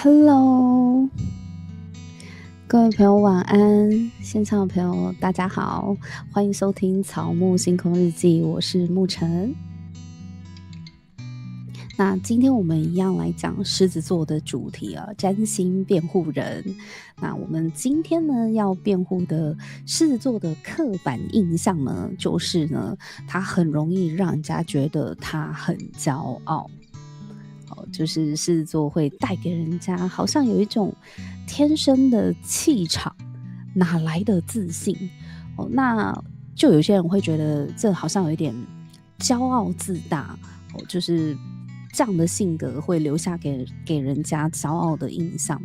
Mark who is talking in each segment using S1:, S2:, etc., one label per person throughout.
S1: Hello，各位朋友晚安，线上的朋友大家好，欢迎收听草木星空日记，我是沐晨。那今天我们一样来讲狮子座的主题啊，占星辩护人。那我们今天呢要辩护的狮子座的刻板印象呢，就是呢，他很容易让人家觉得他很骄傲。就是狮子座会带给人家好像有一种天生的气场，哪来的自信？那就有些人会觉得这好像有一点骄傲自大，就是这样的性格会留下给人家骄傲的印象。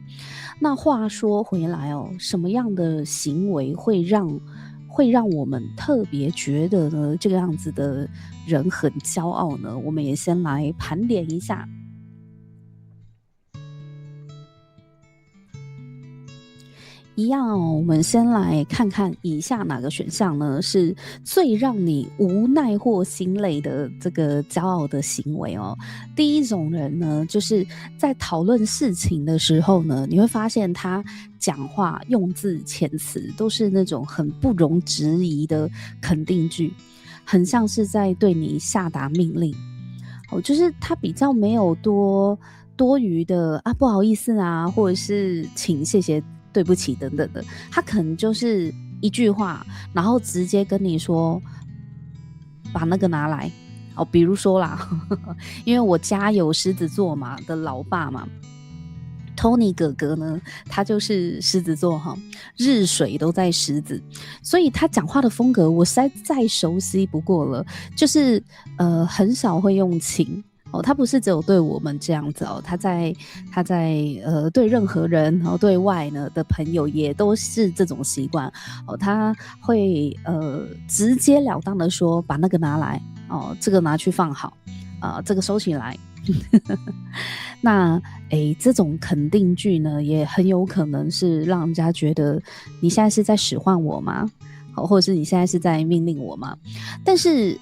S1: 那话说回来什么样的行为会让我们特别觉得呢这个样子的人很骄傲呢？我们也先来盘点一下。一样我们先来看看以下哪个选项呢是最让你无奈或心累的这个骄傲的行为第一种人呢，就是在讨论事情的时候呢，你会发现他讲话用字遣词都是那种很不容置疑的肯定句，很像是在对你下达命令就是他比较没有多余的不好意思啊，或者是请谢谢对不起等等的，他可能就是一句话，然后直接跟你说把那个拿来比如说啦因为我家有狮子座嘛的老爸嘛，Tony 哥哥呢，他就是狮子座日水都在狮子，所以他讲话的风格我实在再熟悉不过了，就是很少会用情他不是只有对我们这样子他在对任何人然后对外呢的朋友也都是这种习惯他会直截了当的说把那个拿来这个拿去放好这个收起来那这种肯定句呢也很有可能是让人家觉得你现在是在使唤我吗或者是你现在是在命令我吗？但是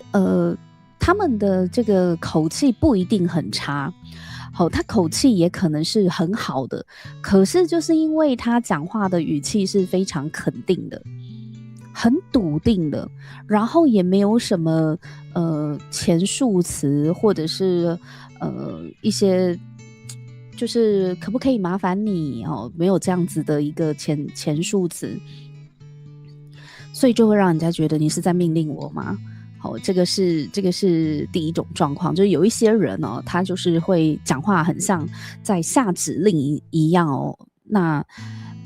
S1: 他们的这个口气不一定很差他口气也可能是很好的，可是就是因为他讲话的语气是非常肯定的，很笃定的，然后也没有什么前述词或者是一些就是可不可以麻烦你没有这样子的一个前述词，所以就会让人家觉得你是在命令我吗？这个是第一种状况，就是有一些人他就是会讲话很像在下指令一样那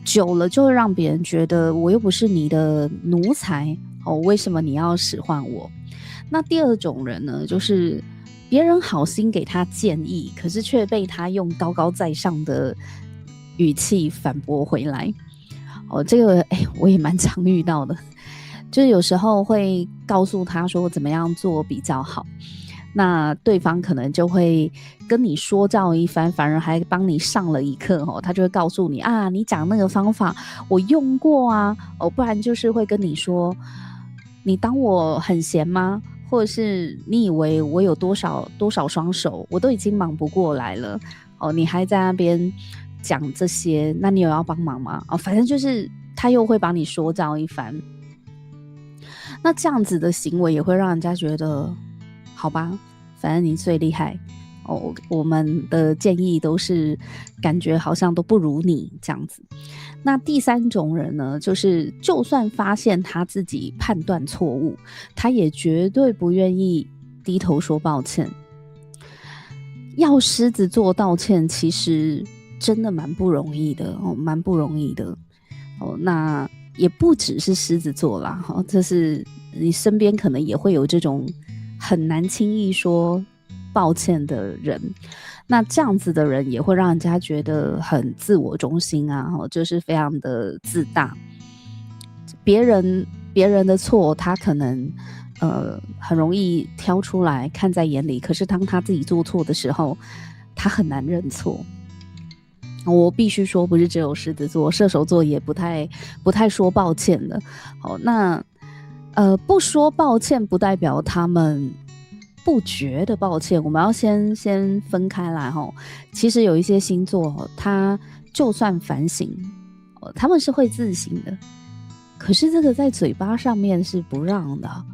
S1: 久了就会让别人觉得我又不是你的奴才为什么你要使唤我？那第二种人呢，就是别人好心给他建议，可是却被他用高高在上的语气反驳回来这个我也蛮常遇到的，就是有时候会告诉他说怎么样做比较好，那对方可能就会跟你说教一番，反而还帮你上了一课他就会告诉你你讲那个方法我用过啊不然就是会跟你说你当我很闲吗？或者是你以为我有多少双手，我都已经忙不过来了你还在那边讲这些，那你有要帮忙吗？反正就是他又会把你说教一番。那这样子的行为也会让人家觉得好吧，反正你最厉害我们的建议都是感觉好像都不如你这样子。那第三种人呢，就是就算发现他自己判断错误，他也绝对不愿意低头说抱歉。要狮子座道歉其实真的蛮不容易的蛮不容易的那也不只是狮子座啦这是你身边可能也会有这种很难轻易说抱歉的人，那这样子的人也会让人家觉得很自我中心就是非常的自大，别人的错他可能很容易挑出来看在眼里，可是当他自己做错的时候他很难认错。我必须说不是只有狮子座，射手座也不太说抱歉的那不说抱歉不代表他们不觉得抱歉，我们要先分开来哈。其实有一些星座，他就算反省，他们是会自省的，可是这个在嘴巴上面是不让的，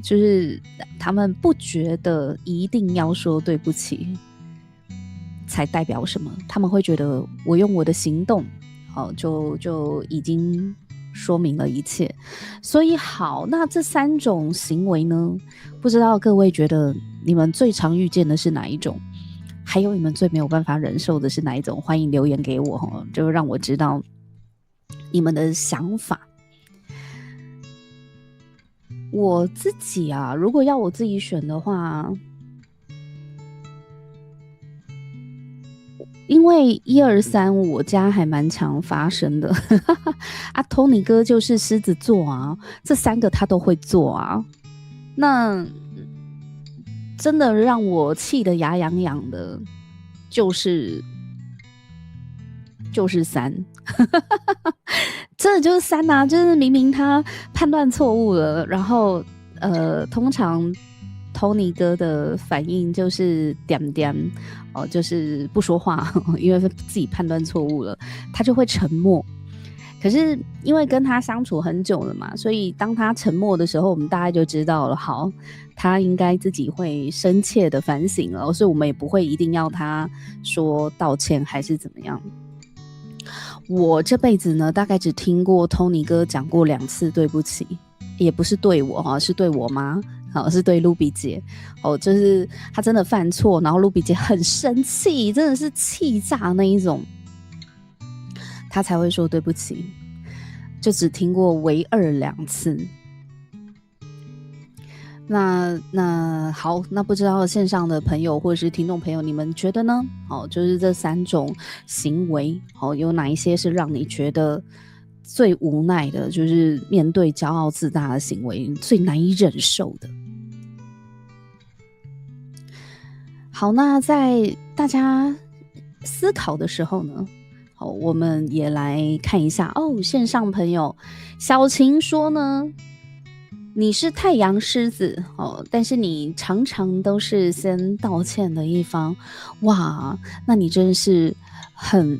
S1: 就是他们不觉得一定要说对不起，才代表什么？他们会觉得我用我的行动，就已经说明了一切。所以好，那这3种行为呢？不知道各位觉得你们最常遇见的是哪一种？还有你们最没有办法忍受的是哪一种？欢迎留言给我，就让我知道你们的想法。我自己啊，如果要我自己选的话，因为1、2、3我家还蛮常发生的啊，Tony 哥就是狮子座啊，这3个他都会做啊，那真的让我气得牙痒痒的，就是3，真的就是3啊，就是明明他判断错误了，然后通常 Tony 哥的反应就是点点就是不说话，因为自己判断错误了，他就会沉默。可是因为跟他相处很久了嘛，所以当他沉默的时候，我们大概就知道了，好，他应该自己会深切的反省了，所以我们也不会一定要他说道歉还是怎么样。我这辈子呢，大概只听过 Tony 哥讲过2次对不起，也不是对我是对我妈，是对露比姐，就是他真的犯错，然后露比姐很生气，真的是气炸那一种，他才会说对不起，就只听过唯二2次。那好，那不知道线上的朋友或者是听众朋友，你们觉得呢？就是这3种行为，有哪一些是让你觉得最无奈的，就是面对骄傲自大的行为最难以忍受的？好，那在大家思考的时候呢，我们也来看一下线上朋友小晴说呢，你是太阳狮子但是你常常都是先道歉的一方，哇，那你真是很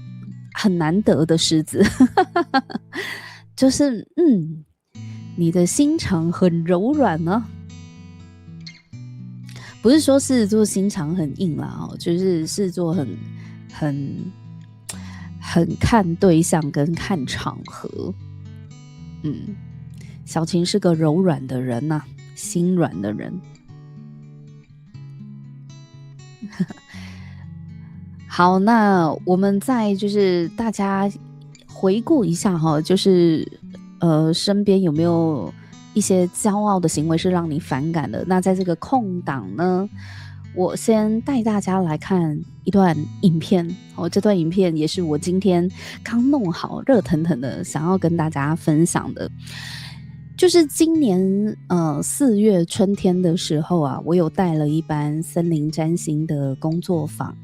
S1: 难得的狮子就是你的心肠很柔软呢，不是说狮子座心肠很硬啦，就是狮子座很看对象跟看场合。小晴是个柔软的人呐，心软的人。好，那我们再就是大家回顾一下就是身边有没有一些骄傲的行为是让你反感的？那在这个空档呢，我先带大家来看一段影片这段影片也是我今天刚弄好热腾腾的想要跟大家分享的。就是今年4月春天的时候啊，我有带了一班森林占星的工作坊，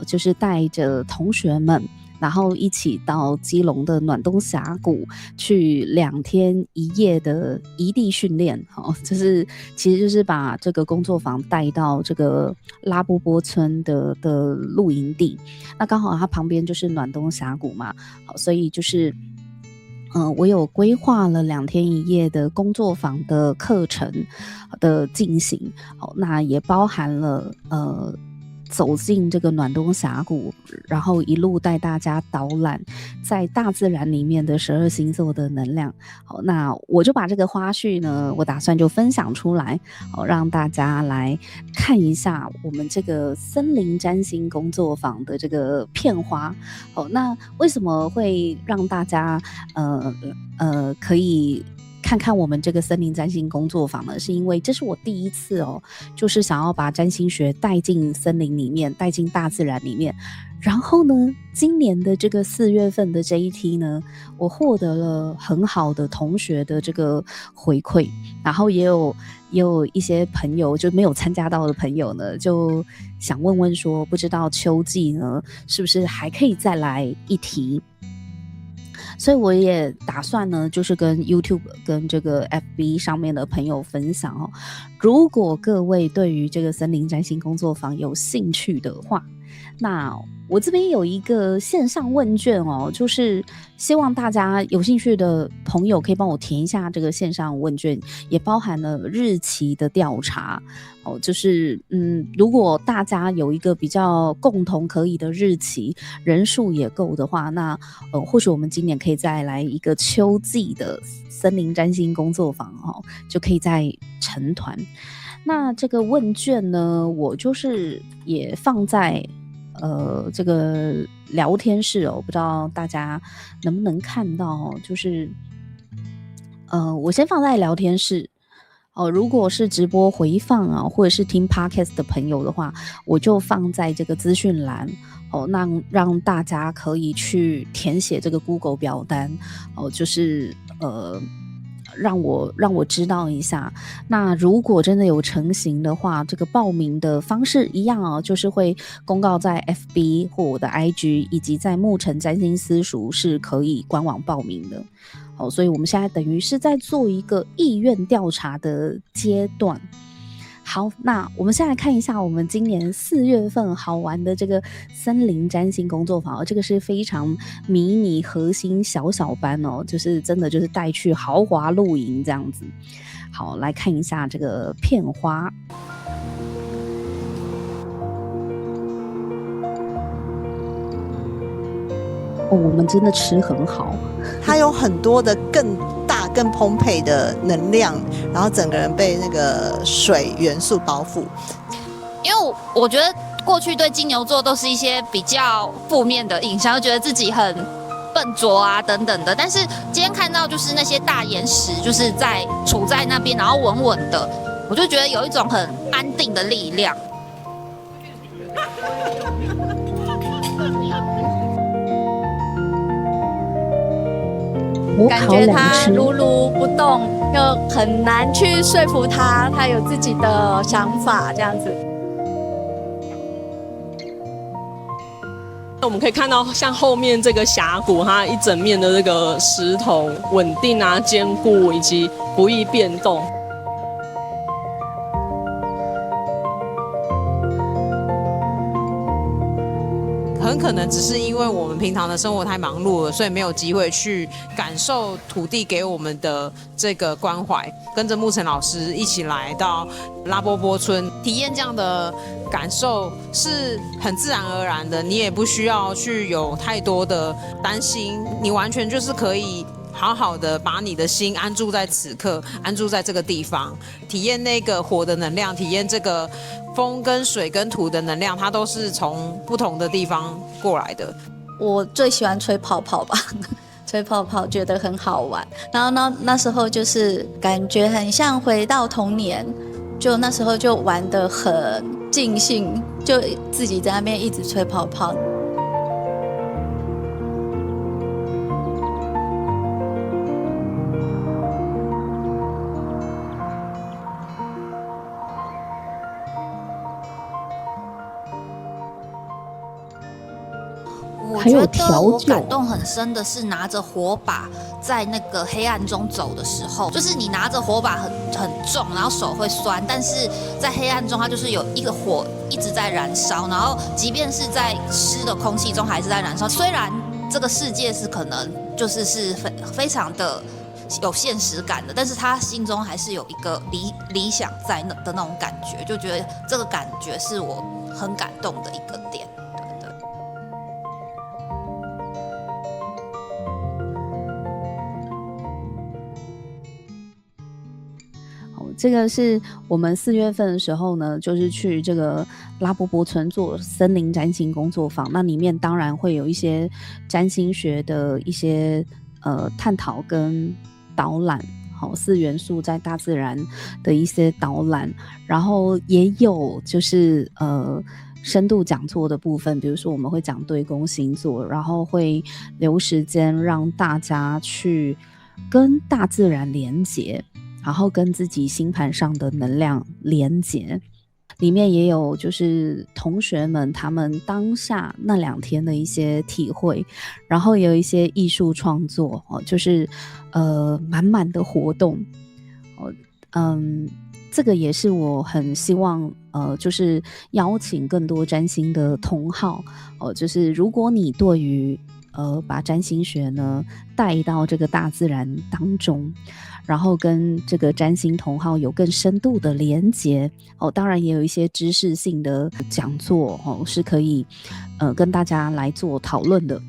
S1: 就是带着同学们，然后一起到基隆的暖东峡谷去2天1夜的移地训练，其实就是把这个工作坊带到这个拉波波村的露营地，那刚好它旁边就是暖东峡谷嘛，所以就是我有规划了2天1夜的工作坊的课程的进行，那也包含了走进这个暖东峡谷，然后一路带大家导览在大自然里面的12星座的能量。好，那我就把这个花絮呢，我打算就分享出来，让大家来看一下我们这个森林占星工作坊的这个片花。那为什么会让大家可以看看我们这个森林占星工作坊呢？是因为这是我第一次就是想要把占星学带进森林里面，带进大自然里面。然后呢，今年的这个4月份的这一梯呢，我获得了很好的同学的这个回馈，然后也有一些朋友就没有参加到的朋友呢，就想问说，不知道秋季呢是不是还可以再来一梯？所以我也打算呢，就是跟 YouTube 跟这个 FB 上面的朋友分享哦。如果各位对于这个森林占星工作坊有兴趣的话，那我这边有一个线上问卷哦，就是希望大家有兴趣的朋友可以帮我填一下这个线上问卷，也包含了日期的调查哦。就是如果大家有一个比较共同可以的日期，人数也够的话，那或许我们今年可以再来一个秋季的森林占星工作坊哦，就可以再成团。那这个问卷呢，我就是也放在这个聊天室哦，不知道大家能不能看到哦，就是我先放在聊天室哦。如果是直播回放啊，或者是听 podcast 的朋友的话，我就放在这个资讯栏哦，那让大家可以去填写这个 Google 表单哦，就是让我知道一下。那如果真的有成型的话，这个报名的方式一样哦，就是会公告在 FB 或我的 IG， 以及在牧尘占星私塾是可以官网报名的。好，所以我们现在等于是在做一个意愿调查的阶段。好，那我们现在看一下我们今年4月份好玩的这个森林占星工作坊，这个是非常迷你核心小班哦，就是真的就是带去豪华露营这样子。好，来看一下这个片花。哦，我们真的吃很好，
S2: 它有很多的更大更澎湃的能量，然后整个人被那个水元素包覆。
S3: 因为我觉得过去对金牛座都是一些比较负面的印象，就觉得自己很笨拙啊等等的，但是今天看到就是那些大岩石就是在处在那边，然后稳稳的，我就觉得有一种很安定的力量。
S4: 感觉他如如不动，又很难去说服他，他有自己的想法，这样子。
S5: 我们可以看到，像后面这个峡谷，它一整面的这个石头稳定啊、坚固以及不易变动。
S2: 很可能只是因为我们平常的生活太忙碌了，所以没有机会去感受土地给我们的这个关怀。跟着牧尘老师一起来到拉波波村，体验这样的感受是很自然而然的，你也不需要去有太多的担心，你完全就是可以好好的把你的心安住在此刻，安住在这个地方，体验那个火的能量，体验这个风跟水跟土的能量，它都是从不同的地方过来的。
S4: 我最喜欢吹泡泡吧，吹泡泡觉得很好玩。然后那时候就是感觉很像回到童年，就那时候就玩得很尽兴，就自己在那边一直吹泡泡。
S3: 我觉得我感动很深的是拿着火把在那个黑暗中走的时候，就是你拿着火把很重，然后手会酸，但是在黑暗中它就是有一个火一直在燃烧，然后即便是在湿的空气中还是在燃烧。虽然这个世界是可能就是非常的有现实感的，但是他心中还是有一个理想在的那种感觉，就觉得这个感觉是我很感动的一个点。
S1: 这个是我们4月份的时候呢，就是去这个拉波波村做森林占星工作坊，那里面当然会有一些占星学的一些探讨跟导览，好，4元素在大自然的一些导览，然后也有就是深度讲座的部分，比如说我们会讲对宫星座，然后会留时间让大家去跟大自然连结，然后跟自己星盘上的能量连结。里面也有就是同学们他们当下那2天的一些体会，然后也有一些艺术创作就是满满的活动这个也是我很希望就是邀请更多占星的同好就是如果你对于把占星学呢带到这个大自然当中，然后跟这个占星同好有更深度的连结当然也有一些知识性的讲座是可以跟大家来做讨论的。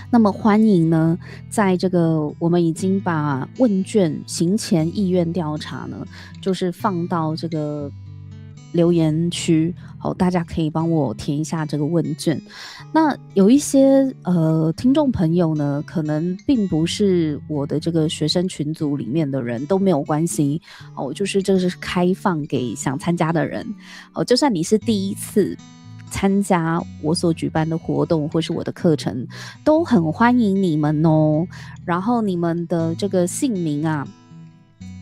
S1: 那么欢迎呢，在这个我们已经把问卷行前意愿调查呢，就是放到这个留言区大家可以帮我填一下这个问卷。那有一些听众朋友呢，可能并不是我的这个学生群组里面的人，都没有关系就是这是开放给想参加的人就算你是第一次参加我所举办的活动或是我的课程，都很欢迎你们然后你们的这个姓名啊，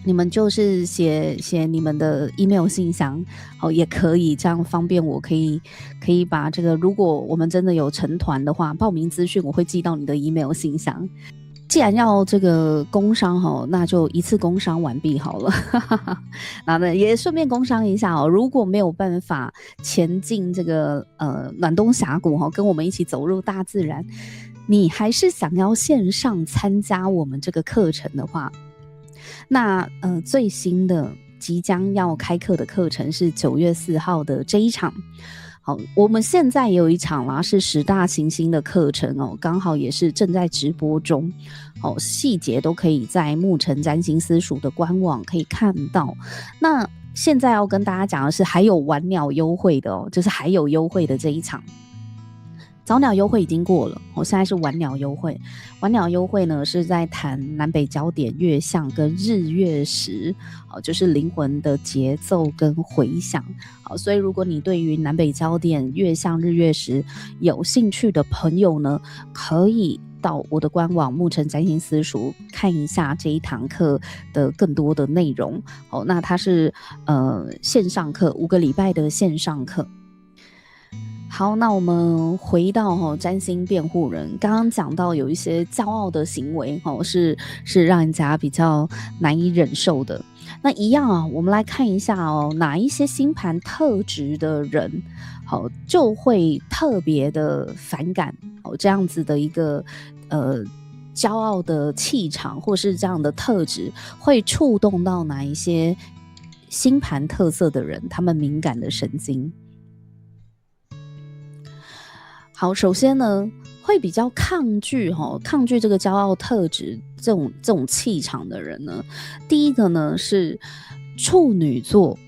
S1: 你们就是写你们的 email 信箱也可以，这样方便我可以把这个，如果我们真的有成团的话，报名资讯我会寄到你的 email 信箱。既然要这个工商那就一次工商完毕好了然后呢也顺便工商一下如果没有办法前进这个暖冬峡谷跟我们一起走入大自然，你还是想要线上参加我们这个课程的话，那最新的即将要开课的课程是9月4号的这一场。好，我们现在也有一场啦，是10大行星的课程刚好也是正在直播中细节都可以在牧尘占星私塾的官网可以看到。那现在要跟大家讲的是还有晚鸟优惠的就是还有优惠的这一场。早鸟优惠已经过了现在是晚鸟优惠。晚鸟优惠呢是在谈南北焦点月相跟日月食就是灵魂的节奏跟回响所以如果你对于南北焦点月相日月食有兴趣的朋友呢，可以到我的官网牧尘占星私塾看一下这一堂课的更多的内容那它是线上课，5个礼拜的线上课。好，那我们回到占星辩护人，刚刚讲到有一些骄傲的行为是让人家比较难以忍受的。那一样我们来看一下哪一些星盘特质的人就会特别的反感这样子的一个骄傲的气场，或是这样的特质会触动到哪一些星盘特色的人他们敏感的神经。好，首先呢会比较抗拒这个骄傲特质这种气场的人呢，第一个呢是处女座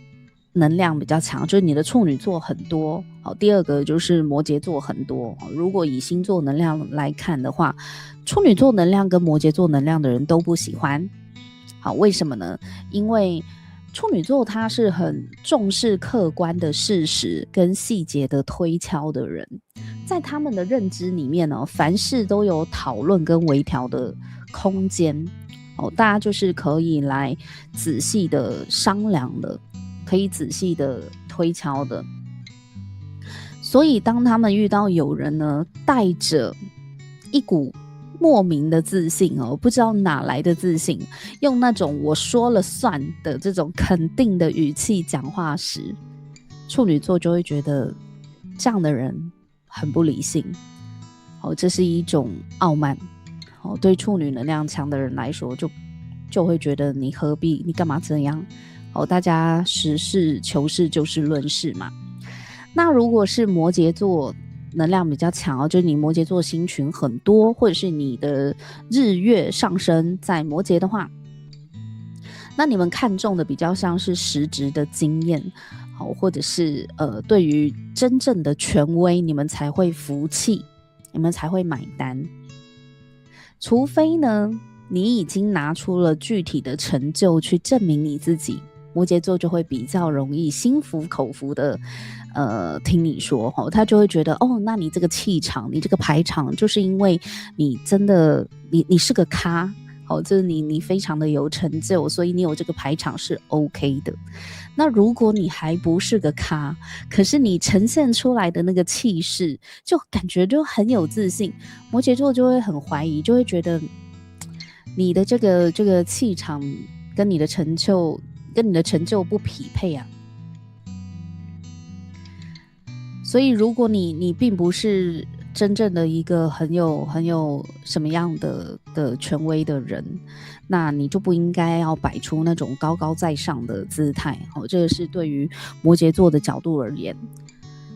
S1: 能量比较强，就是你的处女座很多第二个就是摩羯座很多如果以星座能量来看的话，处女座能量跟摩羯座能量的人都不喜欢。好，为什么呢？因为处女座他是很重视客观的事实跟细节的推敲的人，在他们的认知里面凡事都有讨论跟微调的空间大家就是可以来仔细的商量的，可以仔细的推敲的。所以当他们遇到有人呢带着一股莫名的自信不知道哪来的自信，用那种我说了算的这种肯定的语气讲话时，处女座就会觉得这样的人很不理性这是一种傲慢对处女能量强的人来说就会觉得你何必，你干嘛这样大家实事求是就事论事嘛。那如果是摩羯座能量比较强就是你摩羯座星群很多，或者是你的日月上升在摩羯的话，那你们看重的比较像是实质的经验或者是对于真正的权威你们才会服气，你们才会买单。除非呢你已经拿出了具体的成就去证明你自己，摩羯座就会比较容易心服口服的听你说他就会觉得那你这个气场，你这个排场就是因为你真的你是个咖就是你非常的有成就，所以你有这个排场是 OK 的。那如果你还不是个咖，可是你呈现出来的那个气势，就感觉就很有自信，摩羯座就会很怀疑，就会觉得你的这个气场跟你的成就不匹配啊。所以如果你并不是真正的一个很有什么样的权威的人，那你就不应该要摆出那种高高在上的姿态。这个是对于摩羯座的角度而言。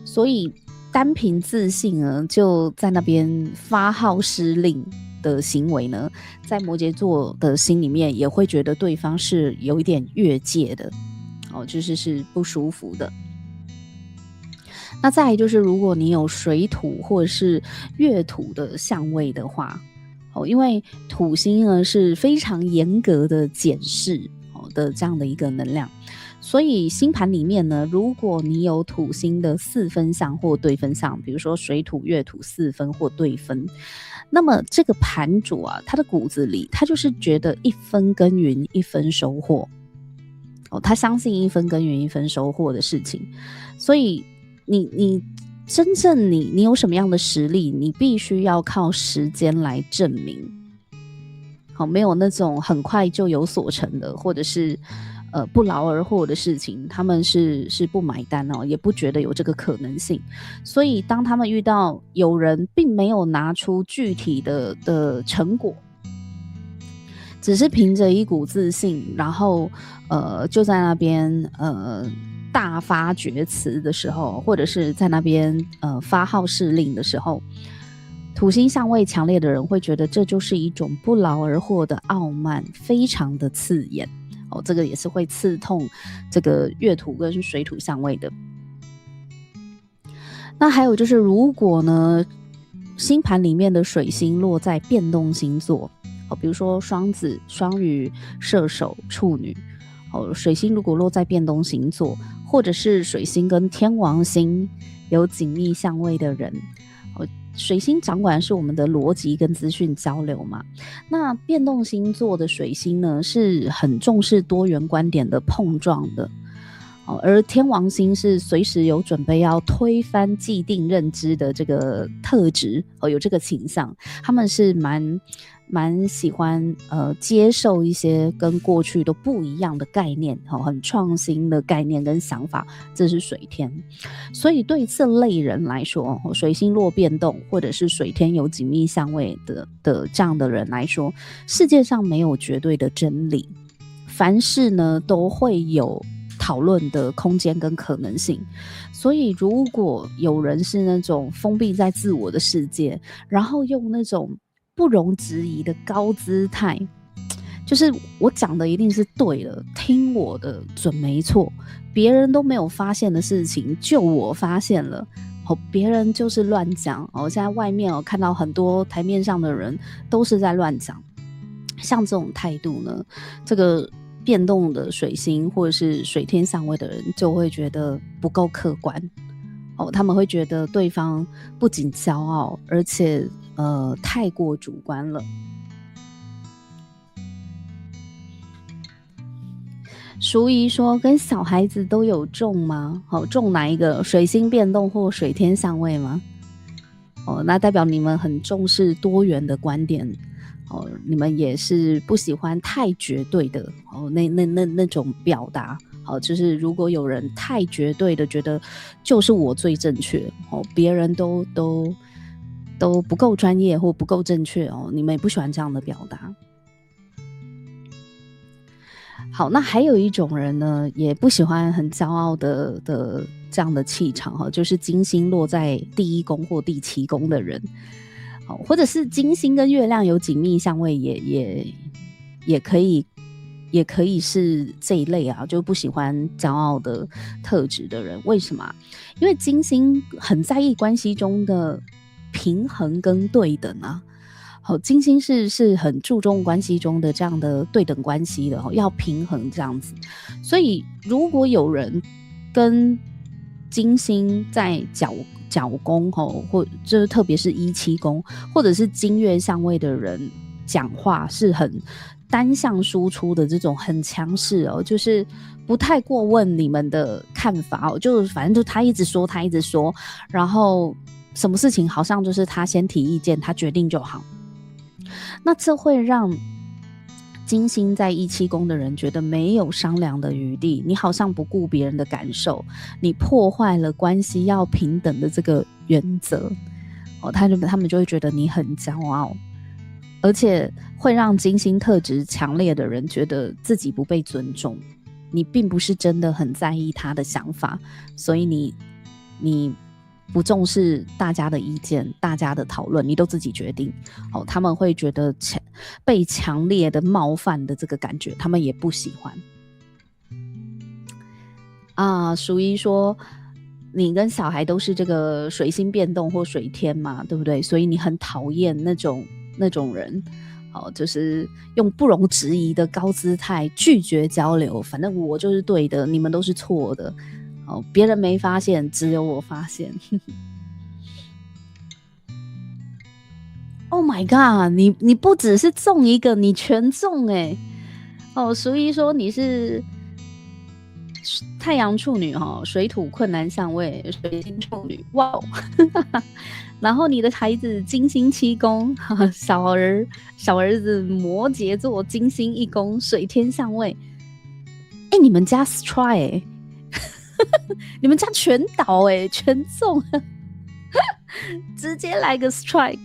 S1: 所以单凭自信呢，就在那边发号施令的行为呢，在摩羯座的心里面也会觉得对方是有一点越界的，就是不舒服的。那再来就是，如果你有水土或者是月土的相位的话，因为土星呢是非常严格的检视的这样的一个能量，所以星盘里面呢，如果你有土星的四分相或对分相，比如说水土月土四分或对分，那么这个盘主啊，他的骨子里他就是觉得一分耕耘一分收获，他相信一分耕耘一分收获的事情。所以你真正你有什么样的实力，你必须要靠时间来证明。没有那种很快就有所成的，或者是不劳而获的事情，他们是不买单也不觉得有这个可能性。所以当他们遇到有人并没有拿出具体的成果，只是凭着一股自信，然后就在那边大发厥词的时候，或者是在那边发号施令的时候，土星相位强烈的人会觉得这就是一种不劳而获的傲慢，非常的刺眼。这个也是会刺痛这个月土跟水土相位的。那还有就是，如果呢星盘里面的水星落在变动星座，比如说双子、双鱼、射手、处女，水星如果落在变动星座，或者是水星跟天王星有紧密相位的人，水星掌管是我们的逻辑跟资讯交流嘛，那变动星座的水星呢，是很重视多元观点的碰撞的，而天王星是随时有准备要推翻既定认知的这个特质，有这个倾向，他们是蛮喜欢接受一些跟过去都不一样的概念，很创新的概念跟想法，这是水天。所以对这类人来说，水星落变动或者是水天有紧密相位的这样的人来说，世界上没有绝对的真理，凡事呢都会有讨论的空间跟可能性。所以如果有人是那种封闭在自我的世界，然后用那种不容置疑的高姿态，就是我讲的一定是对的，听我的准没错，别人都没有发现的事情就我发现了，别人就是乱讲。现在外面看到很多台面上的人都是在乱讲，像这种态度呢，这个变动的水星或者是水天相位的人就会觉得不够客观，他们会觉得对方不仅骄傲，而且太过主观了。淑仪说，跟小孩子都有中吗？中哪一个？水星变动或水天相位吗？那代表你们很重视多元的观点，你们也是不喜欢太绝对的那种表达。就是如果有人太绝对的觉得就是我最正确，别人都不够专业或不够正确，你们也不喜欢这样的表达。好，那还有一种人呢，也不喜欢很骄傲的这样的气场，就是金星落在第一宫或第七宫的人，或者是金星跟月亮有紧密相位，也可以是这一类啊，就不喜欢骄傲的特质的人。为什么？因为金星很在意关系中的平衡跟对等啊。金星是很注重关系中的这样的对等关系的，要平衡这样子。所以如果有人跟金星在角宫，或就是特别是17宫或者是金月相位的人讲话是很单向输出的这种很强势哦，就是不太过问你们的看法哦，就反正就他一直说，然后什么事情好像就是他先提意见，他决定就好。那这会让金星在17宫的人觉得没有商量的余地，你好像不顾别人的感受，你破坏了关系要平等的这个原则哦，他们就会觉得你很骄傲，而且会让金星特质强烈的人觉得自己不被尊重，你并不是真的很在意他的想法，所以你不重视大家的意见，大家的讨论，你都自己决定。哦，他们会觉得被强烈的冒犯的这个感觉，他们也不喜欢。淑一说，你跟小孩都是这个水星变动或水天嘛，对不对？所以你很讨厌那种人。就是用不容置疑的高姿态拒绝交流，反正我就是对的，你们都是错的。别人没发现，只有我发现。Oh my god！ 你不只是中一个，你全中欸。淑一说你是太阳处女水土困难相位，水星处女，哇哦！然后你的孩子金星7宫，小儿子摩羯座金星1宫，水天相位。你们家 strike 你们家全倒全中直接来个 strike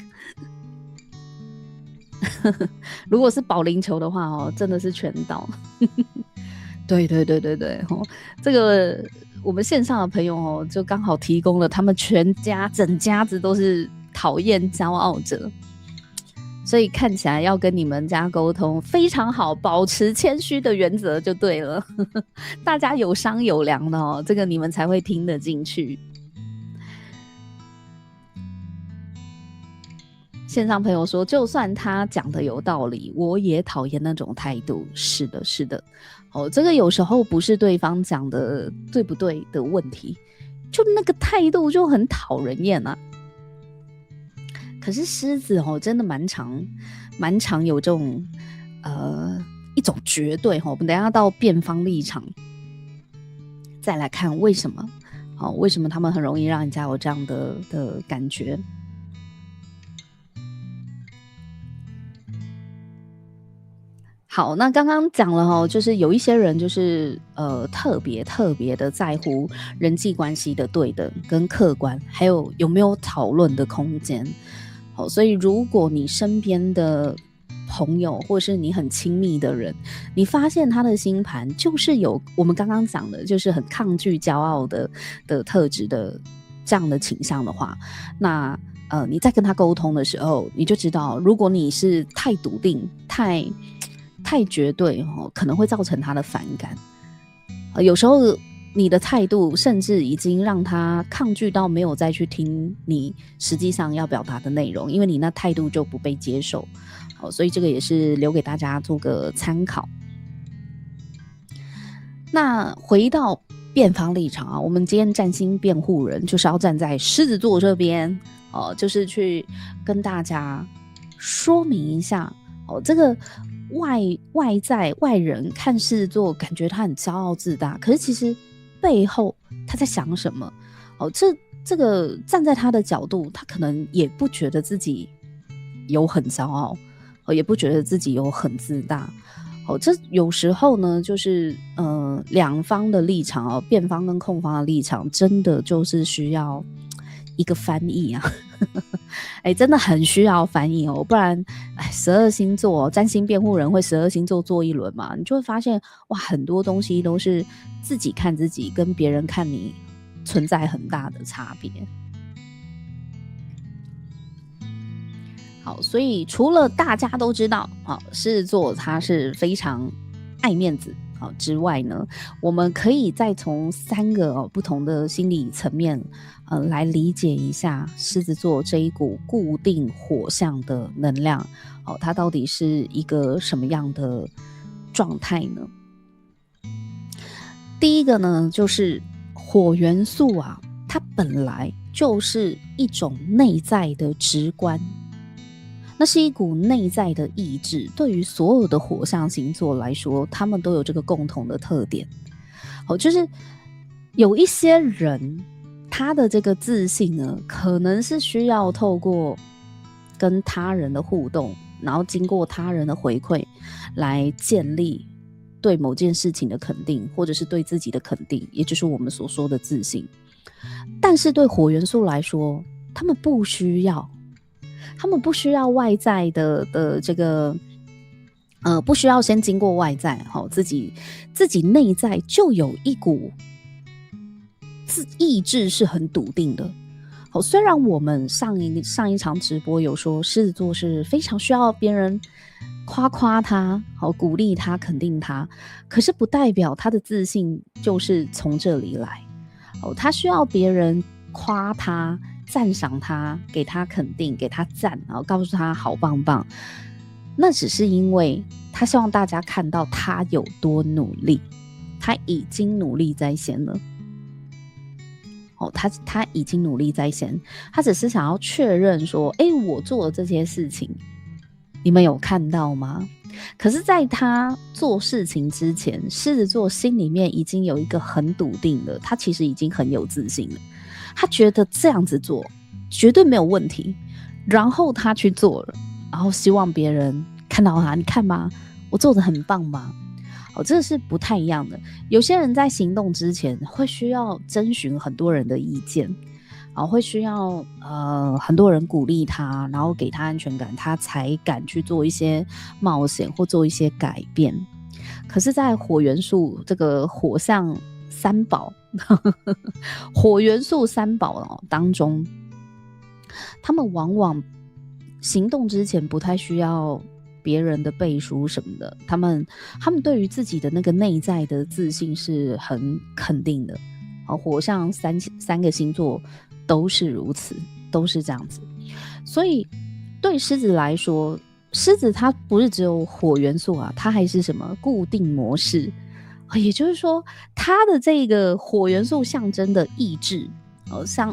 S1: 如果是保龄球的话真的是全倒对，这个我们线上的朋友就刚好提供了他们全家整家子都是讨厌骄傲者，所以看起来要跟你们家沟通非常好，保持谦虚的原则就对了大家有商有量的这个你们才会听得进去。线上朋友说，就算他讲的有道理，我也讨厌那种态度。是的这个有时候不是对方讲的对不对的问题，就那个态度就很讨人厌啊。可是狮子真的蛮常有这种一种绝对我们等一下到辩方立场再来看为什么为什么他们很容易让人家有这样的感觉。好，那刚刚讲了就是有一些人就是特别的在乎人际关系的对等跟客观，还有没有讨论的空间。好，所以如果你身边的朋友或是你很亲密的人，你发现他的星盘就是有我们刚刚讲的，就是很抗拒骄傲的特质的这样的倾向的话，那你在跟他沟通的时候，你就知道，如果你是太笃定、太绝对可能会造成他的反感。有时候你的态度甚至已经让他抗拒到没有再去听你实际上要表达的内容，因为你那态度就不被接受。所以这个也是留给大家做个参考。那回到辩方立场我们今天占星辩护人就是要站在狮子座这边就是去跟大家说明一下这个外人看狮子座感觉他很骄傲自大，可是其实背后他在想什么这个站在他的角度，他可能也不觉得自己有很骄傲也不觉得自己有很自大这有时候呢就是两方的立场辩方跟控方的立场真的就是需要一个翻译啊真的很需要翻译不然12星座占星辩护人会12星座做一轮嘛，你就会发现哇，很多东西都是自己看自己跟别人看你存在很大的差别。好，所以除了大家都知道狮子座他是非常爱面子之外呢，我们可以再从3个不同的心理层面来理解一下狮子座这一股固定火象的能量它到底是一个什么样的状态呢？第一个呢就是火元素它本来就是一种内在的直观，那是一股内在的意志。对于所有的火象星座来说，他们都有这个共同的特点。好，就是有一些人，他的这个自信呢，可能是需要透过跟他人的互动，然后经过他人的回馈来建立对某件事情的肯定，或者是对自己的肯定，也就是我们所说的自信。但是对火元素来说，他们不需要外在的这个不需要先经过外在，自己内在就有一股意志是很笃定的。虽然我们上一场直播有说狮子座是非常需要别人夸他，鼓励他，肯定他，可是不代表他的自信就是从这里来。他需要别人夸他，赞赏他，给他肯定，给他赞，然后告诉他好棒棒，那只是因为他希望大家看到他有多努力，他已经努力在先了。他已经努力在先，他只是想要确认说，我做的这些事情，你们有看到吗？可是在他做事情之前，狮子座心里面已经有一个很笃定的，他其实已经很有自信了，他觉得这样子做绝对没有问题，然后他去做了，然后希望别人看到他，你看吧，我做得很棒吧。这是不太一样的。有些人在行动之前会需要征询很多人的意见，会需要很多人鼓励他，然后给他安全感，他才敢去做一些冒险或做一些改变。可是在火元素这个火象三宝火元素三宝当中，他们往往行动之前不太需要别人的背书什么的，他们对于自己的那个内在的自信是很肯定的。火象三个星座都是如此，都是这样子。所以对狮子来说，狮子它不是只有火元素啊，它还是什么固定模式。也就是说，它的这个火元素象征的意志，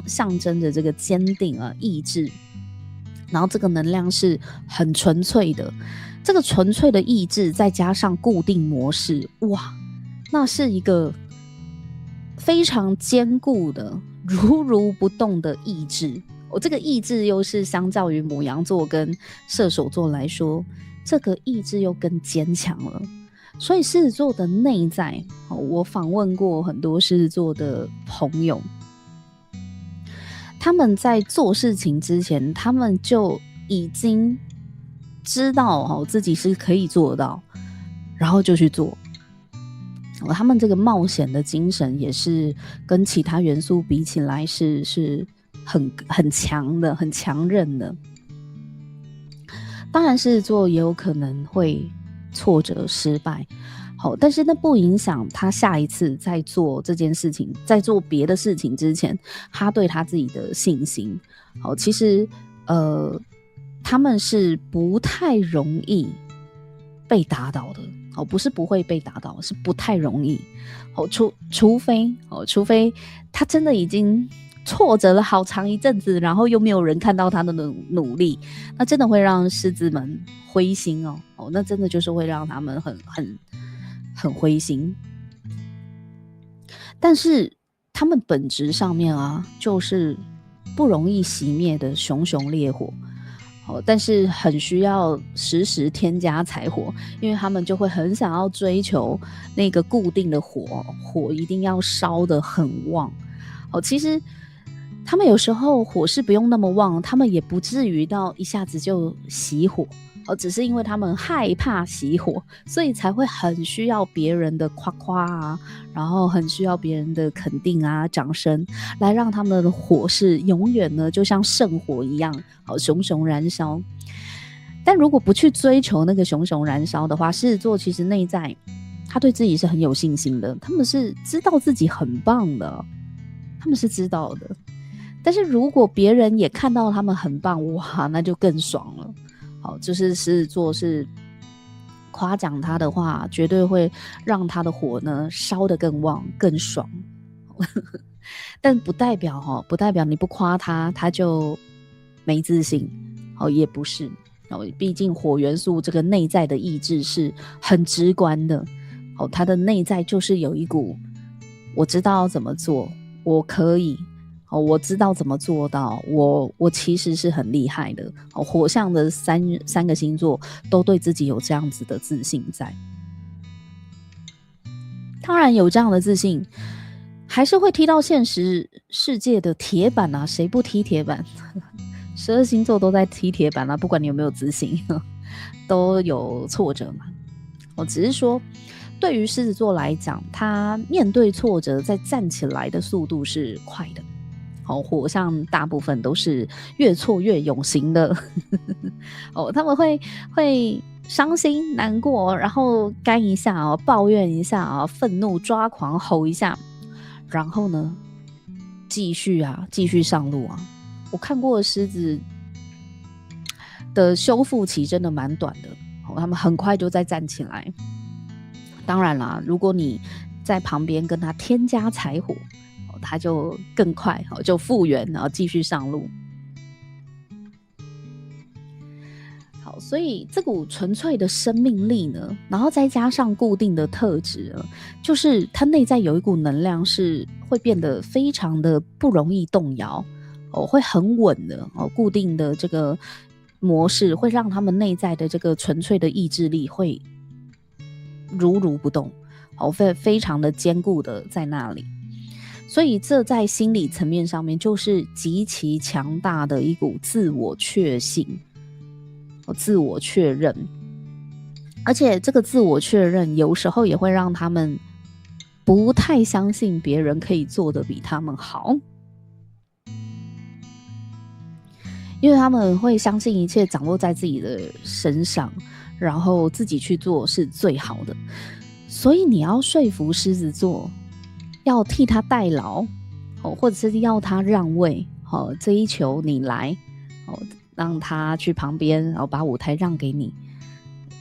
S1: 象征着这个坚定啊意志，然后这个能量是很纯粹的，这个纯粹的意志再加上固定模式，哇，那是一个非常坚固的如不动的意志。这个意志又是相较于牡羊座跟射手座来说，这个意志又更坚强了。所以狮子座的内在，我访问过很多狮子座的朋友，他们在做事情之前，他们就已经知道自己是可以做到，然后就去做。他们这个冒险的精神也是跟其他元素比起来是很强的，很强韧的。当然狮子座也有可能会挫折失败，但是那不影响他下一次在做这件事情，在做别的事情之前，他对他自己的信心。其实他们是不太容易被打倒的。不是不会被打倒，是不太容易。除非他真的已经挫折了好长一阵子，然后又没有人看到他的努力，那真的会让狮子们灰心那真的就是会让他们很灰心。但是他们本质上面就是不容易熄灭的熊熊烈火。但是很需要时时添加柴火，因为他们就会很想要追求那个固定的火一定要烧得很旺。其实他们有时候火势不用那么旺，他们也不至于到一下子就熄火，只是因为他们害怕熄火，所以才会很需要别人的夸啊，然后很需要别人的肯定啊、掌声，来让他们的火势永远呢就像圣火一样熊熊燃烧。但如果不去追求那个熊熊燃烧的话，狮子座其实内在他对自己是很有信心的，他们是知道自己很棒的，他们是知道的。但是如果别人也看到他们很棒，哇，那就更爽了。就是狮子座是夸奖他的话，绝对会让他的火呢烧得更旺更爽。但不代表你不夸他，他就没自信。也不是。毕竟火元素这个内在的意志是很直观的，它的内在就是有一股我知道怎么做，我可以，我知道怎么做到，我其实是很厉害的。火象的三个星座都对自己有这样子的自信在。当然有这样的自信，还是会踢到现实世界的铁板啊，谁不踢铁板？12星座都在踢铁板啊，不管你有没有自信，都有挫折嘛。我只是说，对于狮子座来讲，他面对挫折，在站起来的速度是快的。火象大部分都是越挫越勇型的，他们会伤心难过，然后干一下抱怨一下愤怒抓狂吼一下，然后呢，继续上路啊。我看过的狮子的修复期真的蛮短的，他们很快就再站起来。当然啦，如果你在旁边跟他添加柴火，他就更快就复原，然后继续上路。好，所以这股纯粹的生命力呢，然后再加上固定的特质，就是它内在有一股能量是会变得非常的不容易动摇，会很稳的，固定的这个模式会让他们内在的这个纯粹的意志力会如如不动，非常的坚固的在那里。所以这在心理层面上面就是极其强大的一股自我确信，自我确认，而且这个自我确认有时候也会让他们不太相信别人可以做得比他们好，因为他们会相信一切掌握在自己的身上，然后自己去做是最好的。所以你要说服狮子座要替他代劳，或者是要他让位，这一球你来，让他去旁边，然后把舞台让给你，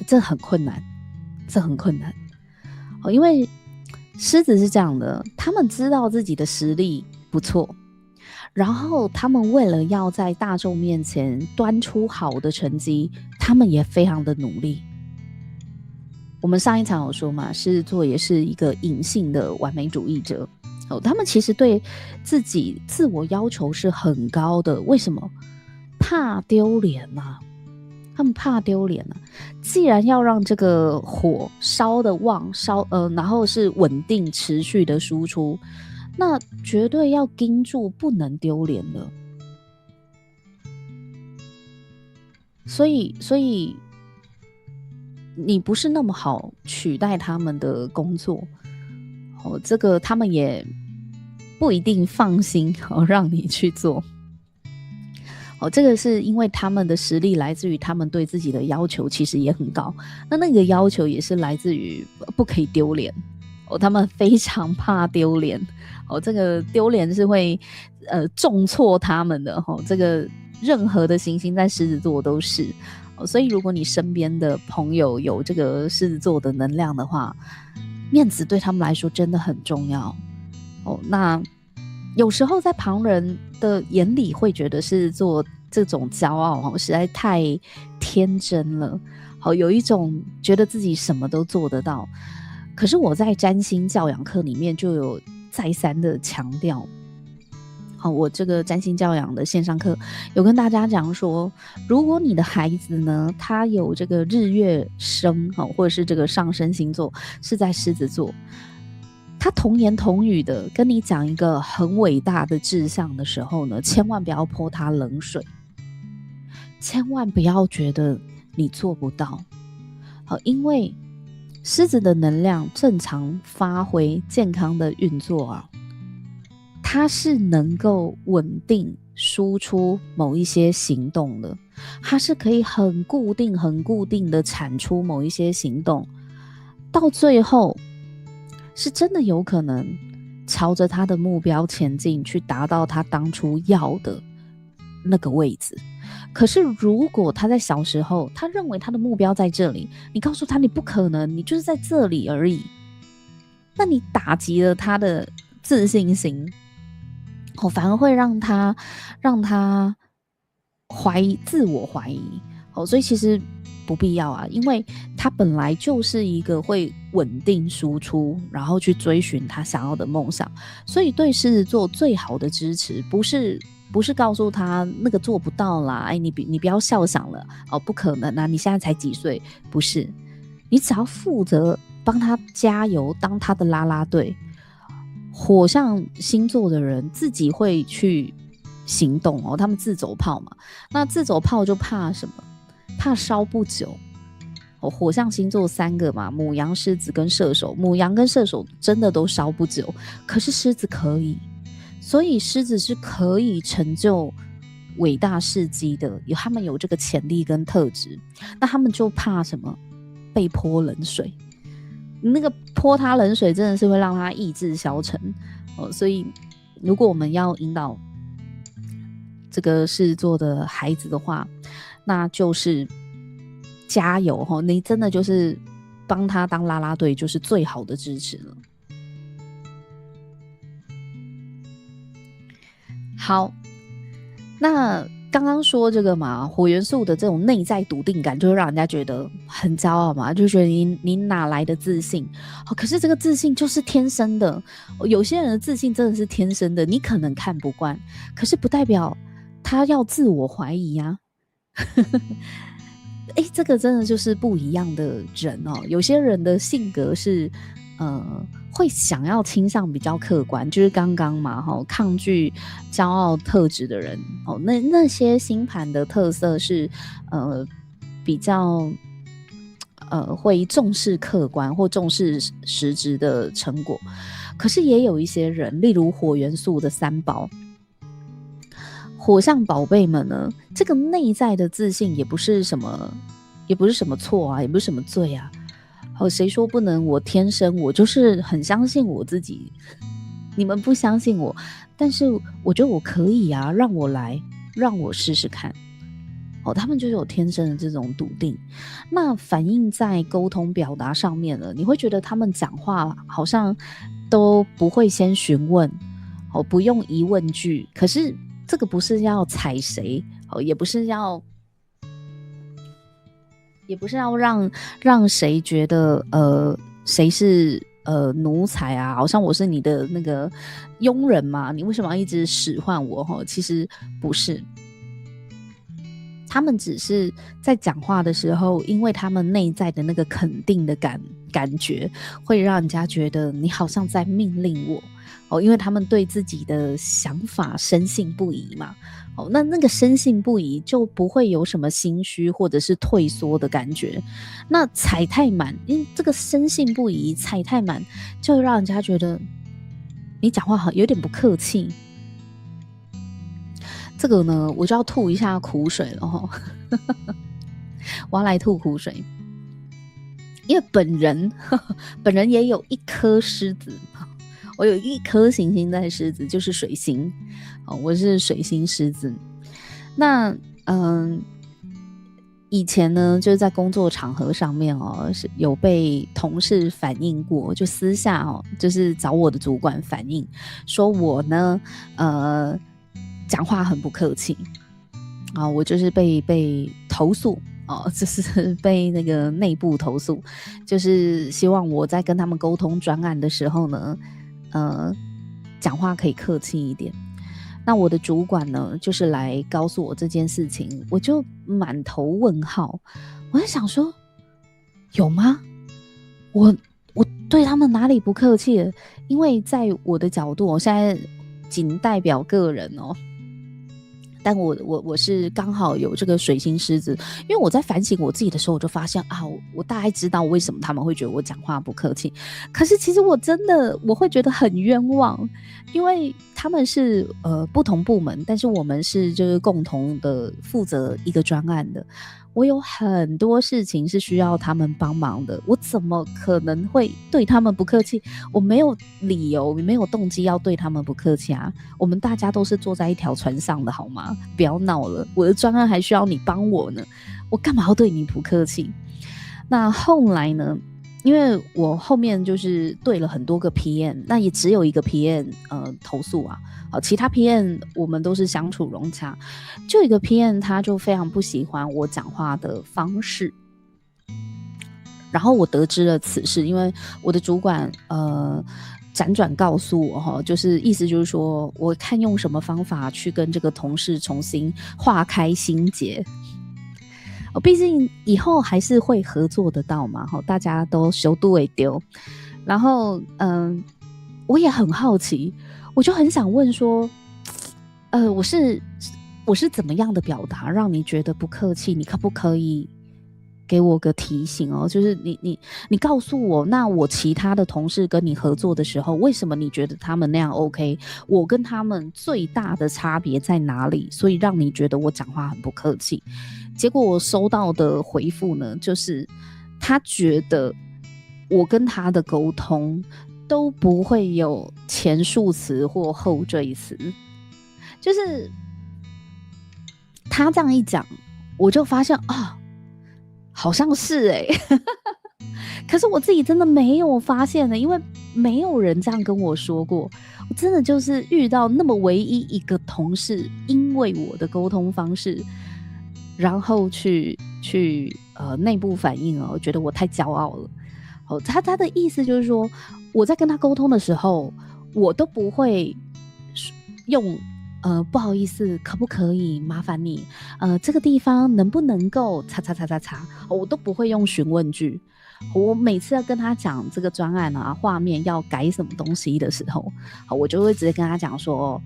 S1: 这很困难，因为狮子是这样的，他们知道自己的实力不错，然后他们为了要在大众面前端出好的成绩，他们也非常的努力。我们上一场有说嘛，狮子座也是一个隐性的完美主义者，他们其实对自己自我要求是很高的。为什么？怕丢脸啊，他们怕丢脸啊。既然要让这个火烧的旺，然后是稳定持续的输出，那绝对要盯住，不能丢脸的。所以你不是那么好取代他们的工作，这个他们也不一定放心让你去做。这个是因为他们的实力来自于他们对自己的要求其实也很高，那个要求也是来自于不可以丢脸，他们非常怕丢脸，这个丢脸是会重挫他们的，这个任何的行星在狮子座都是。所以如果你身边的朋友有这个狮子座的能量的话，面子对他们来说真的很重要。那有时候在旁人的眼里会觉得狮子座这种骄傲实在太天真了，有一种觉得自己什么都做得到。可是我在占星教养课里面就有再三的强调，我这个占星教养的线上课有跟大家讲说，如果你的孩子呢，他有这个日月生或者是这个上升星座是在狮子座，他童言童语的跟你讲一个很伟大的志向的时候呢，千万不要泼他冷水，千万不要觉得你做不到，因为狮子的能量正常发挥健康的运作啊，它是能够稳定输出某一些行动的，它是可以很固定的产出某一些行动，到最后是真的有可能朝着他的目标前进，去达到他当初要的那个位置。可是如果他在小时候他认为他的目标在这里，你告诉他你不可能，你就是在这里而已，那你打击了他的自信心，反而会让他自我怀疑，所以其实不必要啊，因为他本来就是一个会稳定输出，然后去追寻他想要的梦想。所以对狮子座最好的支持，不是告诉他那个做不到啦，哎，你不要笑想了不可能啊，你现在才几岁，不是，你只要负责帮他加油，当他的啦啦队。火象星座的人自己会去行动他们自走炮嘛，那自走炮就怕什么？怕烧不久。火象星座3个嘛，牡羊、狮子跟射手，牡羊跟射手真的都烧不久，可是狮子可以，所以狮子是可以成就伟大事迹的，他们有这个潜力跟特质。那他们就怕什么？被泼冷水。那个泼他冷水真的是会让他意志消沉所以如果我们要引导这个狮子座的孩子的话，那就是加油你真的就是帮他当啦啦队，就是最好的支持了。好，那刚刚说这个嘛，火元素的这种内在笃定感就会让人家觉得很骄傲嘛，就觉得你哪来的自信可是这个自信就是天生的有些人的自信真的是天生的，你可能看不惯，可是不代表他要自我怀疑啊这个真的就是不一样的人有些人的性格是会想要倾向比较客观，就是刚刚嘛抗拒骄傲特质的人那些星盘的特色是比较会重视客观或重视实质的成果。可是也有一些人，例如火元素的3宝火象宝贝们呢，这个内在的自信也不是什么错啊，也不是什么罪啊谁说不能？我天生我就是很相信我自己，你们不相信我，但是我觉得我可以啊，让我来，让我试试看他们就有天生的这种笃定。那反映在沟通表达上面了，你会觉得他们讲话好像都不会先询问不用疑问句，可是这个不是要踩谁也不是要让谁觉得谁是奴才啊，好像我是你的那个佣人嘛，你为什么要一直使唤我其实不是，他们只是在讲话的时候，因为他们内在的那个肯定的感觉会让人家觉得你好像在命令我因为他们对自己的想法深信不疑嘛那个深信不疑就不会有什么心虚或者是退缩的感觉。那踩太满，因为这个深信不疑踩太满，就会让人家觉得你讲话好有点不客气。这个呢，我就要吐一下苦水了我要来吐苦水，因为本人也有一颗狮子，我有一颗行星在狮子，就是水星我是水星狮子。那以前呢，就是在工作场合上面是有被同事反映过，就私下就是找我的主管反映说我呢讲话很不客气我就是被投诉就是被那个内部投诉，就是希望我在跟他们沟通专案的时候呢讲话可以客气一点。那我的主管呢，就是来告诉我这件事情，我就满头问号。我在想说，有吗？我对他们哪里不客气了？因为在我的角度，我现在仅代表个人但我是刚好有这个水星狮子，因为我在反省我自己的时候，我就发现我大概知道为什么他们会觉得我讲话不客气。可是其实我会觉得很冤枉，因为他们是不同部门，但是我们是就是共同的负责一个专案的。我有很多事情是需要他们帮忙的，我怎么可能会对他们不客气？我没有理由，没有动机要对他们不客气啊！我们大家都是坐在一条船上的好吗？不要闹了，我的专案还需要你帮我呢，我干嘛要对你不客气？那后来呢？因为我后面就是对了很多个 PM， 那也只有一个 PM 投诉啊，其他 PM 我们都是相处融洽，就一个 PM 他就非常不喜欢我讲话的方式。然后我得知了此事，因为我的主管辗转告诉我就是意思就是说我看用什么方法去跟这个同事重新化开心结。毕竟以后还是会合作得到嘛，大家都修度会丢。然后我也很好奇，我就很想问说我是怎么样的表达让你觉得不客气？你可不可以给我个提醒哦？就是你告诉我，那我其他的同事跟你合作的时候，为什么你觉得他们那样 OK？ 我跟他们最大的差别在哪里？所以让你觉得我讲话很不客气？结果我收到的回复呢，就是他觉得我跟他的沟通都不会有前述词或后缀词，就是他这样一讲，我就发现好像是可是我自己真的没有发现因为没有人这样跟我说过。我真的就是遇到那么唯一一个同事，因为我的沟通方式，然后去内部反映我觉得我太骄傲了。他的意思就是说，我在跟他沟通的时候，我都不会用不好意思，可不可以麻烦你这个地方能不能够叉叉叉叉叉，我都不会用询问句。我每次要跟他讲这个专案啊，画面要改什么东西的时候，我就会直接跟他讲说，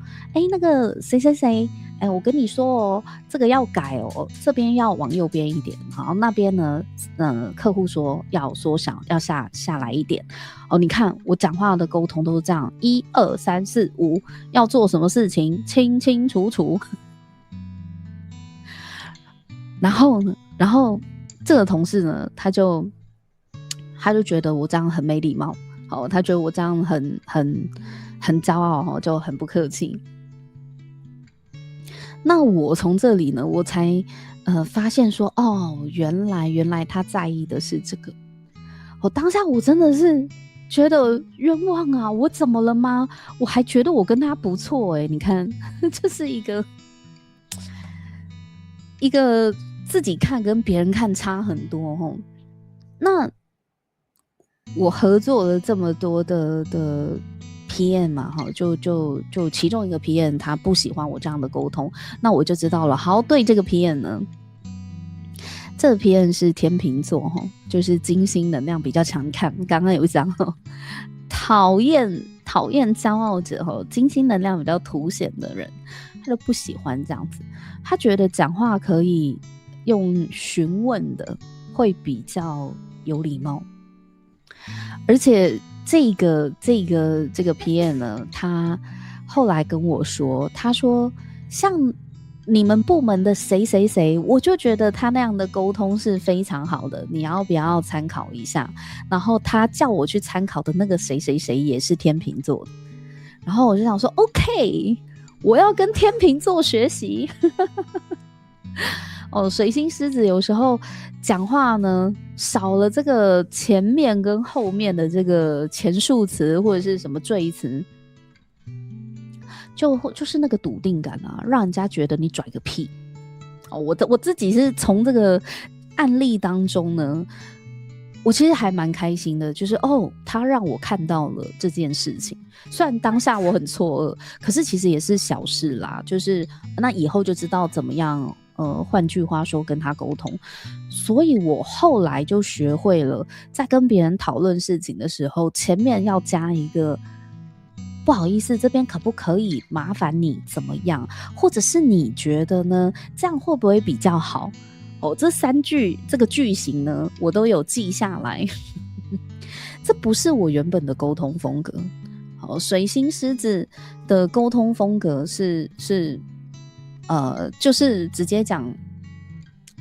S1: 那个谁谁谁，我跟你说这个要改这边要往右边一点，好，那边呢客户说要缩小，要下来一点。你看我讲话的沟通都是这样，1、2、3、4、5，要做什么事情清清楚楚。然后这个同事呢，他就觉得我这样很没礼貌，他觉得我这样很骄傲，就很不客气。那我从这里呢，我才发现说，原来他在意的是这个。当下我真的是觉得冤枉啊！我怎么了吗？我还觉得我跟他不错你看，这是一个自己看跟别人看差很多那我合作了这么多的 PM 嘛，就其中一个 PM 他不喜欢我这样的沟通，那我就知道了。好，对这个 PM 呢，这个 PM 是天秤座就是金星能量比较强。看刚刚有讲讨厌骄傲者金星能量比较凸显的人，他就不喜欢这样子。他觉得讲话可以用询问的会比较有礼貌。而且这个 PM 呢，他后来跟我说，他说像你们部门的谁谁谁，我就觉得他那样的沟通是非常好的，你要不要参考一下？然后他叫我去参考的那个谁谁谁也是天秤座的，然后我就想说 OK， 我要跟天秤座学习。水星狮子有时候讲话呢，少了这个前面跟后面的这个前述词或者是什么赘词，就是那个笃定感啊，让人家觉得你拽个屁。我自己是从这个案例当中呢，我其实还蛮开心的，就是他让我看到了这件事情。虽然当下我很错愕，可是其实也是小事啦，就是那以后就知道怎么样换句话说跟他沟通。所以我后来就学会了，在跟别人讨论事情的时候，前面要加一个不好意思，这边可不可以麻烦你怎么样，或者是你觉得呢，这样会不会比较好。这3句这个句型呢，我都有记下来。这不是我原本的沟通风格。水星狮子的沟通风格是就是直接讲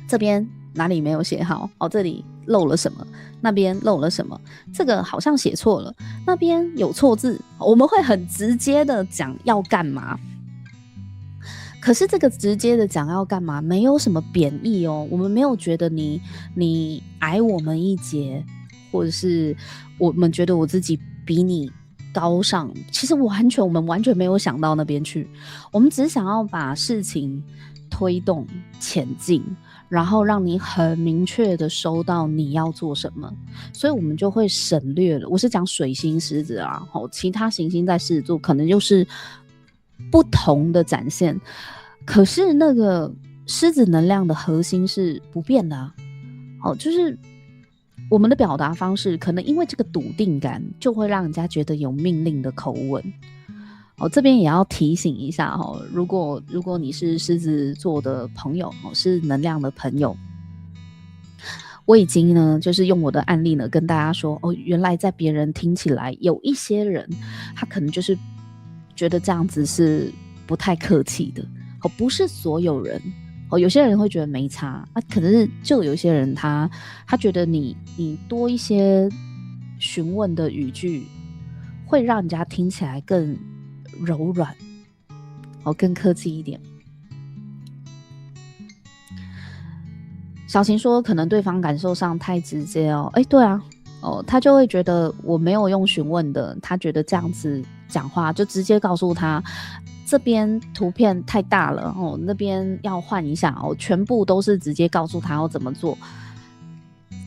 S1: 这边哪里没有写好，这里漏了什么，那边漏了什么，这个好像写错了，那边有错字，我们会很直接的讲要干嘛。可是这个直接的讲要干嘛，没有什么贬义我们没有觉得你矮我们一截，或者是我们觉得我自己比你高尚，其实我们完全没有想到那边去，我们只想要把事情推动前进，然后让你很明确的收到你要做什么，所以我们就会省略了。我是讲水星狮子啊，其他行星在狮子座可能就是不同的展现，可是那个狮子能量的核心是不变的啊。就是我们的表达方式可能因为这个笃定感，就会让人家觉得有命令的口吻。这边也要提醒一下，如果你是狮子座的朋友，是能量的朋友，我已经呢就是用我的案例呢跟大家说，原来在别人听起来，有一些人他可能就是觉得这样子是不太客气的，不是所有人。有些人会觉得没差啊，可是就有一些人他觉得你多一些询问的语句，会让人家听起来更柔软，更客气一点。小晴说，可能对方感受上太直接哦，对啊，他就会觉得我没有用询问的，他觉得这样子讲话就直接告诉他。这边图片太大了那边要换一下全部都是直接告诉他要怎么做，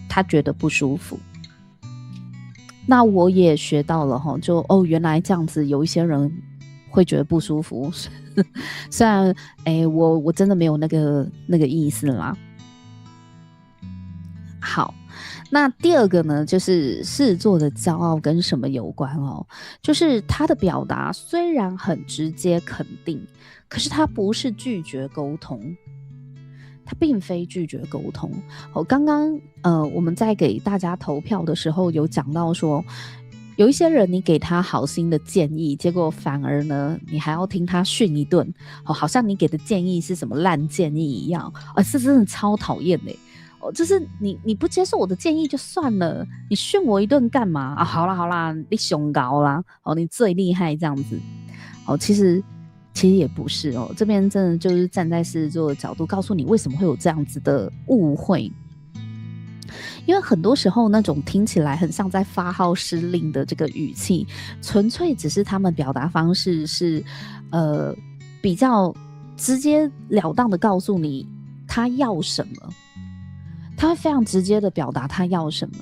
S1: 他觉得不舒服。那我也学到了就原来这样子有一些人会觉得不舒服，虽然我真的没有那个意思啦。好，那第二个呢，就是狮子座的骄傲跟什么有关就是他的表达虽然很直接肯定，可是他不是拒绝沟通，他并非拒绝沟通。刚刚我们在给大家投票的时候有讲到说，有一些人你给他好心的建议，结果反而呢你还要听他训一顿，好像你给的建议是什么烂建议一样，是真的超讨厌的。就是你不接受我的建议就算了，你训我一顿干嘛啊？好啦，你凶高啦，你最厉害这样子。其实也不是这边真的就是站在狮子座的角度告诉你为什么会有这样子的误会。因为很多时候那种听起来很像在发号施令的这个语气，纯粹只是他们表达方式是比较直截了当的告诉你他要什么，他会非常直接的表达他要什么，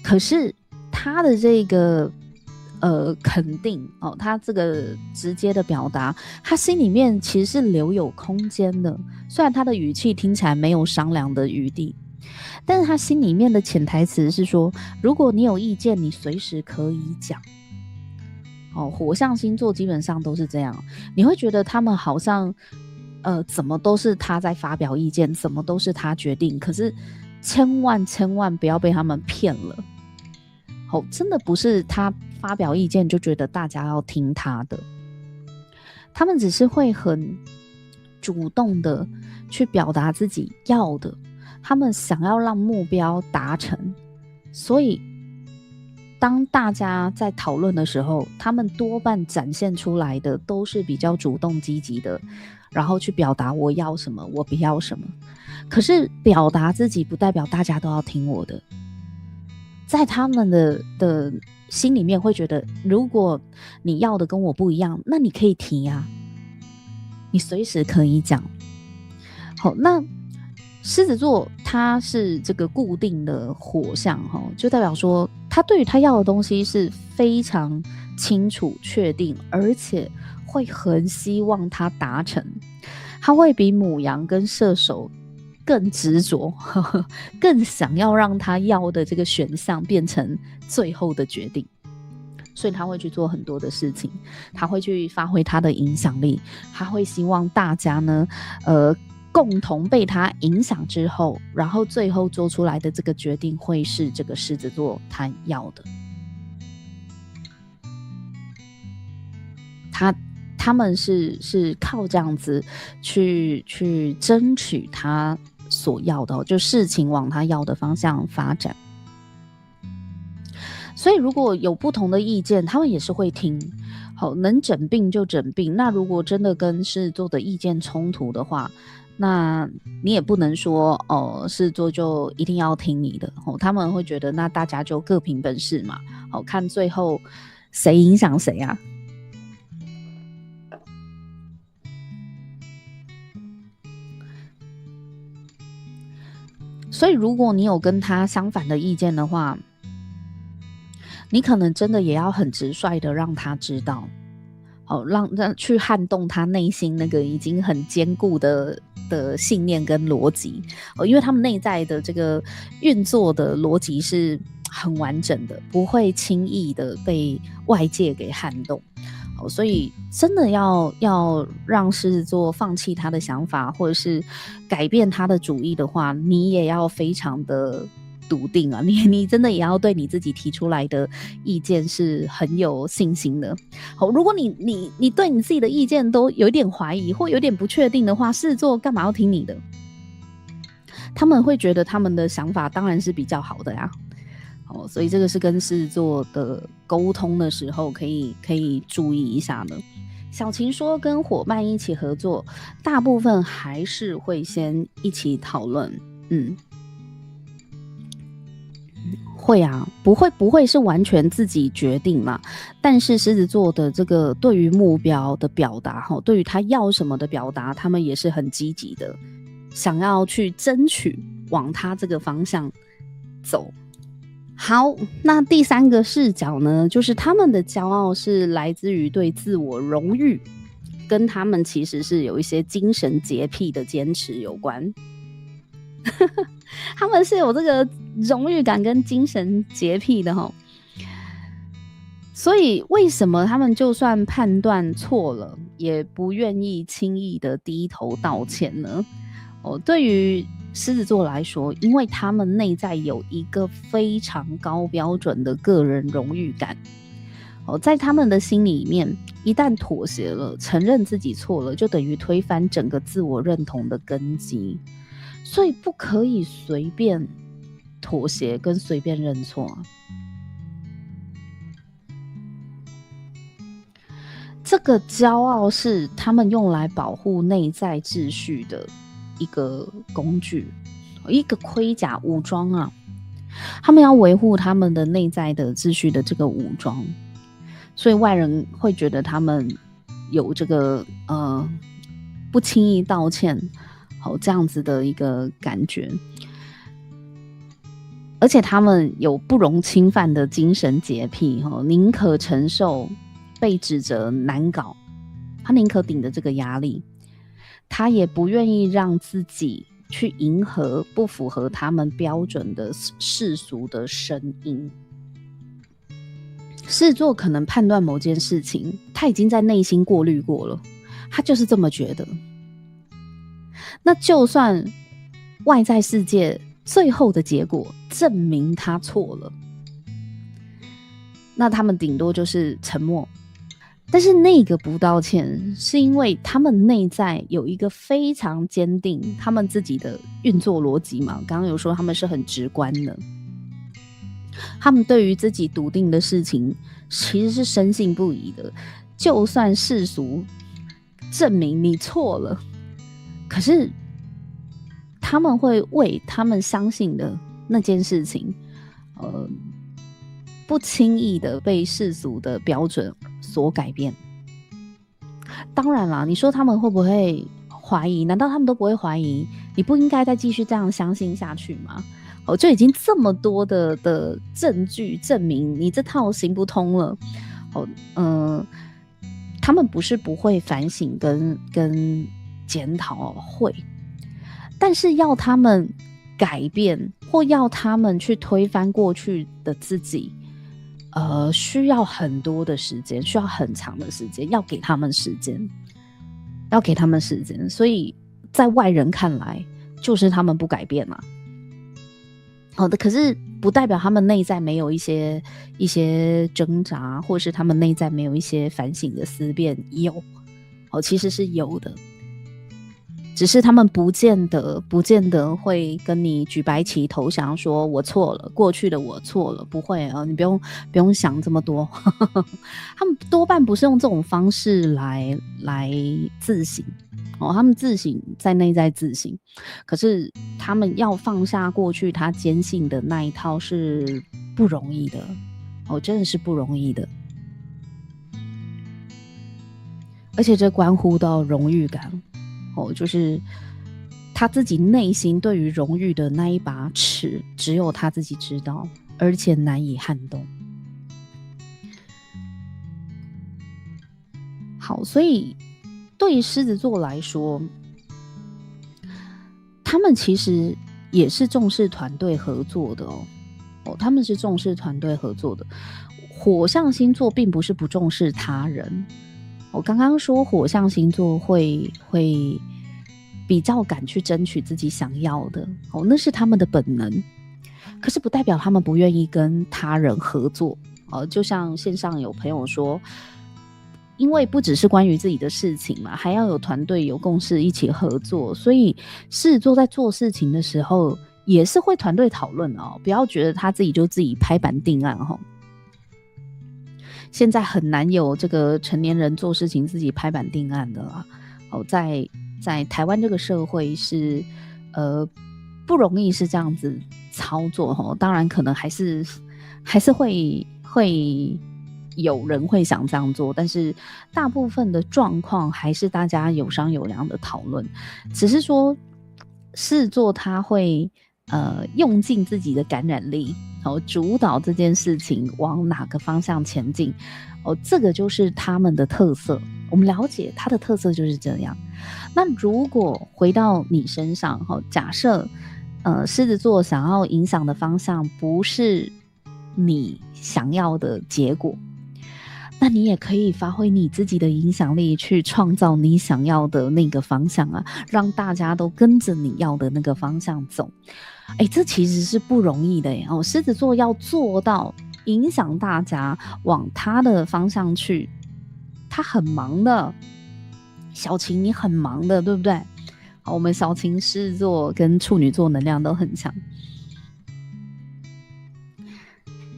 S1: 可是他的这个肯定他这个直接的表达，他心里面其实是留有空间的，虽然他的语气听起来没有商量的余地，但是他心里面的潜台词是说，如果你有意见，你随时可以讲。火象星座基本上都是这样，你会觉得他们好像怎么都是他在发表意见，怎么都是他决定，可是千万不要被他们骗了。真的不是他发表意见就觉得大家要听他的，他们只是会很主动的去表达自己要的，他们想要让目标达成，所以当大家在讨论的时候，他们多半展现出来的都是比较主动积极的，然后去表达我要什么，我不要什么。可是表达自己不代表大家都要听我的，在他们的心里面会觉得，如果你要的跟我不一样，那你可以提啊，你随时可以讲。好，那狮子座它是这个固定的火象就代表说他对于他要的东西是非常清楚确定，而且会很希望他达成，他会比牡羊跟射手更执着，更想要让他要的这个选项变成最后的决定，所以他会去做很多的事情，他会去发挥他的影响力，他会希望大家呢共同被他影响之后，然后最后做出来的这个决定会是这个狮子座他要的。他们是靠这样子去争取他所要的，就事情往他要的方向发展。所以如果有不同的意见，他们也是会听，好，能整并就整并。那如果真的跟狮子座的意见冲突的话，那你也不能说狮子座就一定要听你的他们会觉得那大家就各凭本事嘛，看最后谁影响谁啊。所以如果你有跟他相反的意见的话，你可能真的也要很直率的让他知道，让去撼动他内心那个已经很坚固的信念跟逻辑，因为他们内在的这个运作的逻辑是很完整的，不会轻易的被外界给撼动。所以真的要让狮子座放弃他的想法，或者是改变他的主意的话，你也要非常的笃定啊，你真的也要对你自己提出来的意见是很有信心的。如果你对你自己的意见都有一点怀疑或有点不确定的话，狮子座干嘛要听你的？他们会觉得他们的想法当然是比较好的呀。所以这个是跟狮子座的沟通的时候可以注意一下的。小晴说跟伙伴一起合作，大部分还是会先一起讨论。会啊，不会是完全自己决定嘛。但是狮子座的这个对于目标的表达，对于他要什么的表达，他们也是很积极的，想要去争取往他这个方向走。好，那第三个视角呢，就是他们的骄傲是来自于对自我荣誉，跟他们其实是有一些精神洁癖的坚持有关。他们是有这个荣誉感跟精神洁癖的齁，所以为什么他们就算判断错了，也不愿意轻易的低头道歉呢？对于狮子座来说，因为他们内在有一个非常高标准的个人荣誉感，在他们的心里面，一旦妥协了，承认自己错了，就等于推翻整个自我认同的根基，所以不可以随便妥协跟随便认错。这个骄傲是他们用来保护内在秩序的一个工具，一个盔甲武装啊，他们要维护他们的内在的秩序的这个武装，所以外人会觉得他们有这个不轻易道歉这样子的一个感觉，而且他们有不容侵犯的精神洁癖，宁可承受被指责难搞，他宁可顶着这个压力，他也不愿意让自己去迎合不符合他们标准的世俗的声音。狮子座可能判断某件事情，他已经在内心过滤过了，他就是这么觉得。那就算外在世界最后的结果证明他错了，那他们顶多就是沉默。但是那个不道歉，是因为他们内在有一个非常坚定他们自己的运作逻辑嘛。刚刚有说他们是很直观的，他们对于自己笃定的事情其实是深信不疑的，就算世俗证明你错了，可是他们会为他们相信的那件事情不轻易的被世俗的标准所改变。当然啦，你说他们会不会怀疑？难道他们都不会怀疑你不应该再继续这样相信下去吗？就已经这么多的证据证明你这套行不通了。他们不是不会反省跟检讨，会，但是要他们改变或要他们去推翻过去的自己，需要很多的时间，需要很长的时间，要给他们时间，所以在外人看来就是他们不改变嘛。好的，可是不代表他们内在没有一些挣扎，或是他们内在没有一些反省的思辨，有，其实是有的，只是他们不见得会跟你举白旗投降，说我错了，过去的我错了，不会啊，你不用想这么多。他们多半不是用这种方式来自省，他们自省在内在自省，可是他们要放下过去他坚信的那一套是不容易的真的是不容易的，而且这关乎到荣誉感就是他自己内心对于荣誉的那一把尺，只有他自己知道，而且难以撼动。好，所以对狮子座来说，他们其实也是重视团队合作的他们是重视团队合作的。火象星座并不是不重视他人，我刚刚说火象星座会比较敢去争取自己想要的那是他们的本能，可是不代表他们不愿意跟他人合作就像线上有朋友说，因为不只是关于自己的事情嘛，还要有团队有共识一起合作，所以狮子座在做事情的时候也是会团队讨论不要觉得他自己就自己拍板定案现在很难有这个成年人做事情自己拍板定案的啦在台湾这个社会是不容易是这样子操作当然可能还是会有人会想这样做，但是大部分的状况还是大家有商有量的讨论，只是说狮子座他会用尽自己的感染力主导这件事情往哪个方向前进这个就是他们的特色，我们了解他的特色就是这样。那如果回到你身上假设狮子座想要影响的方向不是你想要的结果，那你也可以发挥你自己的影响力去创造你想要的那个方向让大家都跟着你要的那个方向走这其实是不容易的狮子座要做到影响大家往他的方向去，他很忙的。小晴你很忙的对不对？好，我们小晴狮子座跟处女座能量都很强，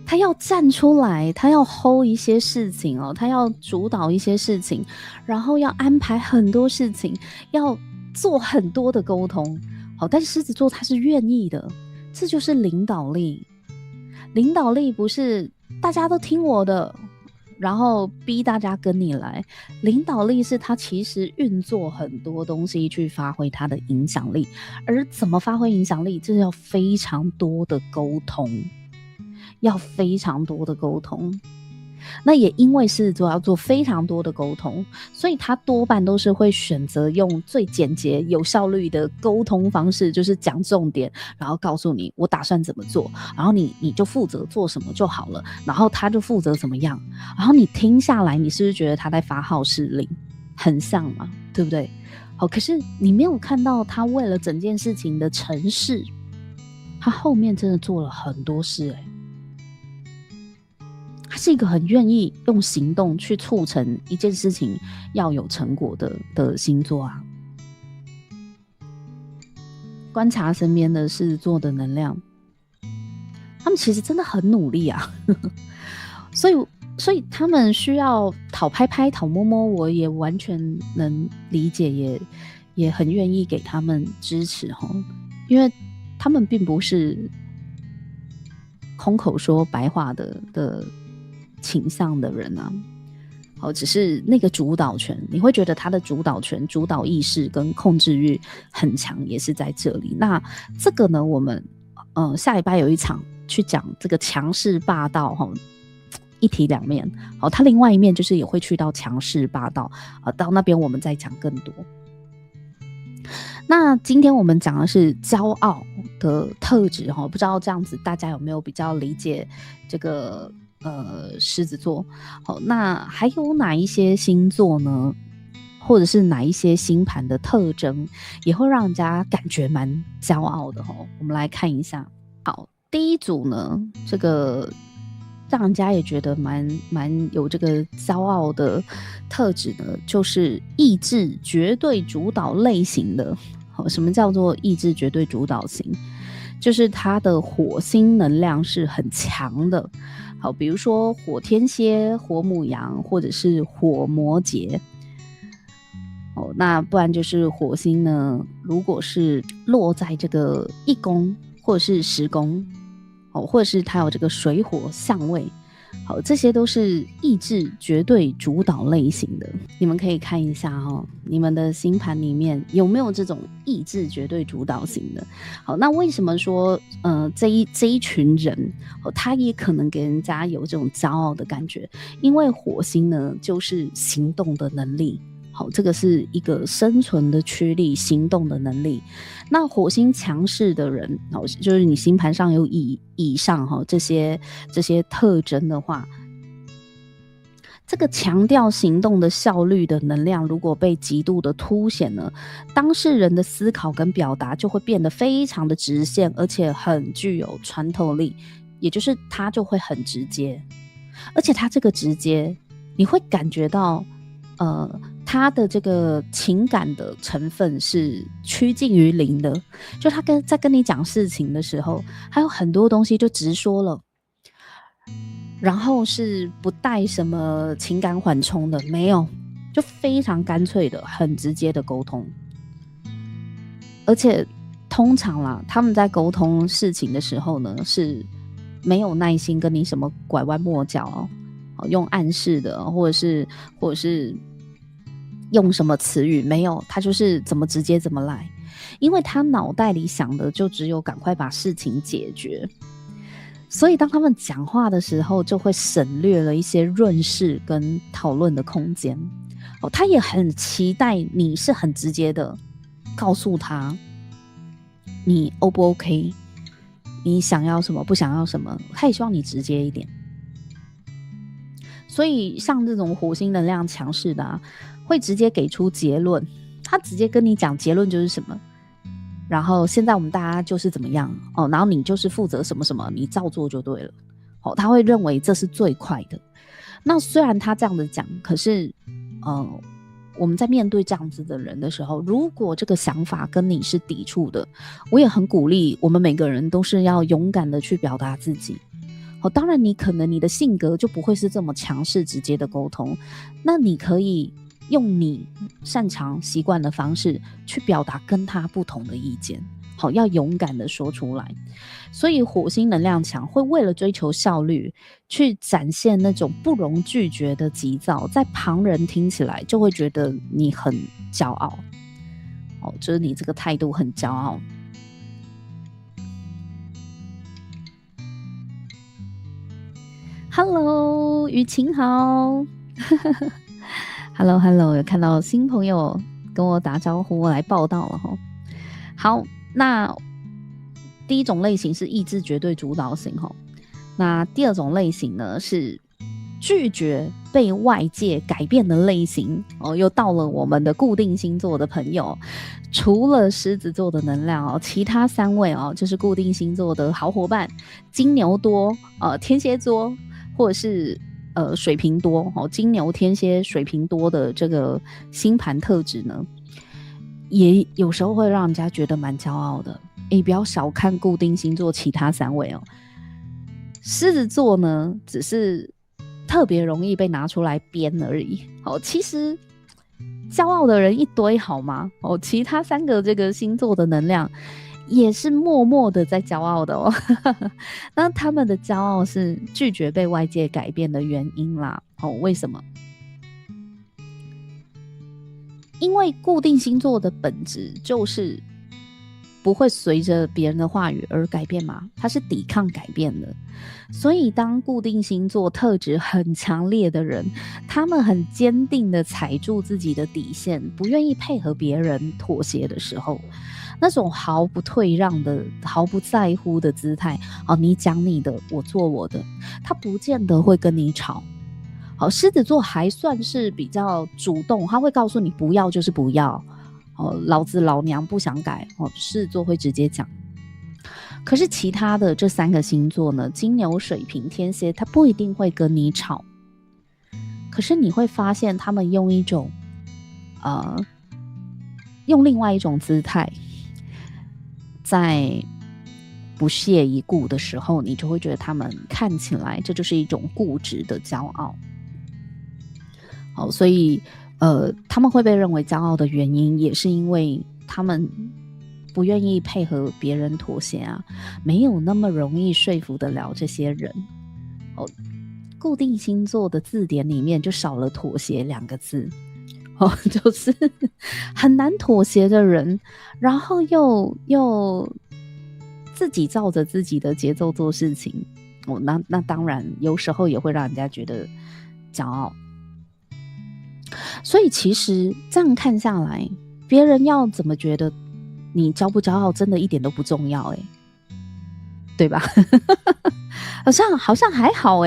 S1: 他要站出来，他要 hold 一些事情他要主导一些事情，然后要安排很多事情，要做很多的沟通但是狮子座他是愿意的，这就是领导力。领导力不是大家都听我的然后逼大家跟你来，领导力是他其实运作很多东西去发挥他的影响力，而怎么发挥影响力，这要非常多的沟通，要非常多的沟通。那也因为狮子座要做非常多的沟通，所以他多半都是会选择用最简洁有效率的沟通方式，就是讲重点，然后告诉你我打算怎么做，然后你就负责做什么就好了，然后他就负责怎么样，然后你听下来，你是不是觉得他在发号施令，很像嘛，对不对？可是你没有看到他为了整件事情的成事，他后面真的做了很多事他是一个很愿意用行动去促成一件事情要有成果的星座观察身边的狮子座的能量，他们其实真的很努力所以他们需要讨拍拍讨摸摸，我也完全能理解，也很愿意给他们支持因为他们并不是空口说白话的倾向的人只是那个主导权，你会觉得他的主导权、主导意识跟控制欲很强，也是在这里。那这个呢，我们下礼拜有一场去讲这个强势霸道一体两面他另外一面就是也会去到强势霸道到那边我们再讲更多。那今天我们讲的是骄傲的特质不知道这样子大家有没有比较理解这个狮子座那还有哪一些星座呢，或者是哪一些星盘的特征也会让人家感觉蛮骄傲的我们来看一下。好，第一组呢，这个让人家也觉得蛮有这个骄傲的特质呢，就是意志绝对主导类型的什么叫做意志绝对主导型？就是它的火星能量是很强的好，比如说火天蝎、火牡羊或者是火摩羯那不然就是火星呢，如果是落在这个1宫或者是10宫，或者是它有这个水火相位，这些都是意志绝对主导类型的。你们可以看一下你们的星盘里面有没有这种意志绝对主导型的。好，那为什么说这一群人他也可能给人家有这种骄傲的感觉？因为火星呢就是行动的能力。好，这个是一个生存的驱力，行动的能力。那火星强势的人，就是你星盘上有以上这些特征的话，这个强调行动的效率的能量如果被极度的凸显呢，当事人的思考跟表达就会变得非常的直线，而且很具有穿透力，也就是他就会很直接，而且他这个直接你会感觉到他的这个情感的成分是趋近于0的，就他在跟你讲事情的时候，还有很多东西就直说了，然后是不带什么情感缓冲的，没有，就非常干脆的很直接的沟通。而且通常啦，他们在沟通事情的时候呢，是没有耐心跟你什么拐弯抹角用暗示的，或者是用什么词语，没有，他就是怎么直接怎么来，因为他脑袋里想的就只有赶快把事情解决，所以当他们讲话的时候就会省略了一些润饰跟讨论的空间。他也很期待你是很直接的告诉他你 O 不 OK， 你想要什么不想要什么，他也希望你直接一点。所以像这种火星能量强势的会直接给出结论，他直接跟你讲结论就是什么，然后现在我们大家就是怎么样然后你就是负责什么什么，你照做就对了他会认为这是最快的。那虽然他这样子讲，可是我们在面对这样子的人的时候，如果这个想法跟你是抵触的，我也很鼓励我们每个人都是要勇敢的去表达自己。当然你可能你的性格就不会是这么强势直接的沟通，那你可以用你擅长习惯的方式去表达跟他不同的意见，要勇敢的说出来。所以火星能量强会为了追求效率去展现那种不容拒绝的急躁，在旁人听起来就会觉得你很骄傲就是你这个态度很骄傲。Hello， 雨晴好Hello， 有看到新朋友跟我打招呼，我来报道了好，那第一种类型是意志绝对主导型那第二种类型呢是拒绝被外界改变的类型又到了我们的固定星座的朋友。除了狮子座的能量其他3位就是固定星座的好伙伴，金牛多天蝎座或者是水瓶多金牛天蝎水瓶多的这个星盘特质呢，也有时候会让人家觉得蛮骄傲的。不要小看固定星座其他3位狮子座呢只是特别容易被拿出来编而已其实骄傲的人一堆好吗其他3个这个星座的能量也是默默的在骄傲的那他们的骄傲是拒绝被外界改变的原因啦为什么？因为固定星座的本质就是不会随着别人的话语而改变嘛，它是抵抗改变的。所以当固定星座特质很强烈的人，他们很坚定的踩住自己的底线，不愿意配合别人妥协的时候，那种毫不退让的毫不在乎的姿态你讲你的我做我的，他不见得会跟你吵狮子座还算是比较主动，他会告诉你不要就是不要老子老娘不想改狮子座会直接讲。可是其他的这3个星座呢，金牛水瓶天蝎，他不一定会跟你吵，可是你会发现他们用一种用另外一种姿态，在不屑一顾的时候，你就会觉得他们看起来这就是一种固执的骄傲所以他们会被认为骄傲的原因，也是因为他们不愿意配合别人妥协啊，没有那么容易说服得了这些人。固定星座的字典里面就少了妥协2个字。就是很难妥协的人，然后又自己照着自己的节奏做事情，那当然有时候也会让人家觉得骄傲。所以其实这样看下来，别人要怎么觉得你骄不骄傲，真的一点都不重要，对吧？好像还好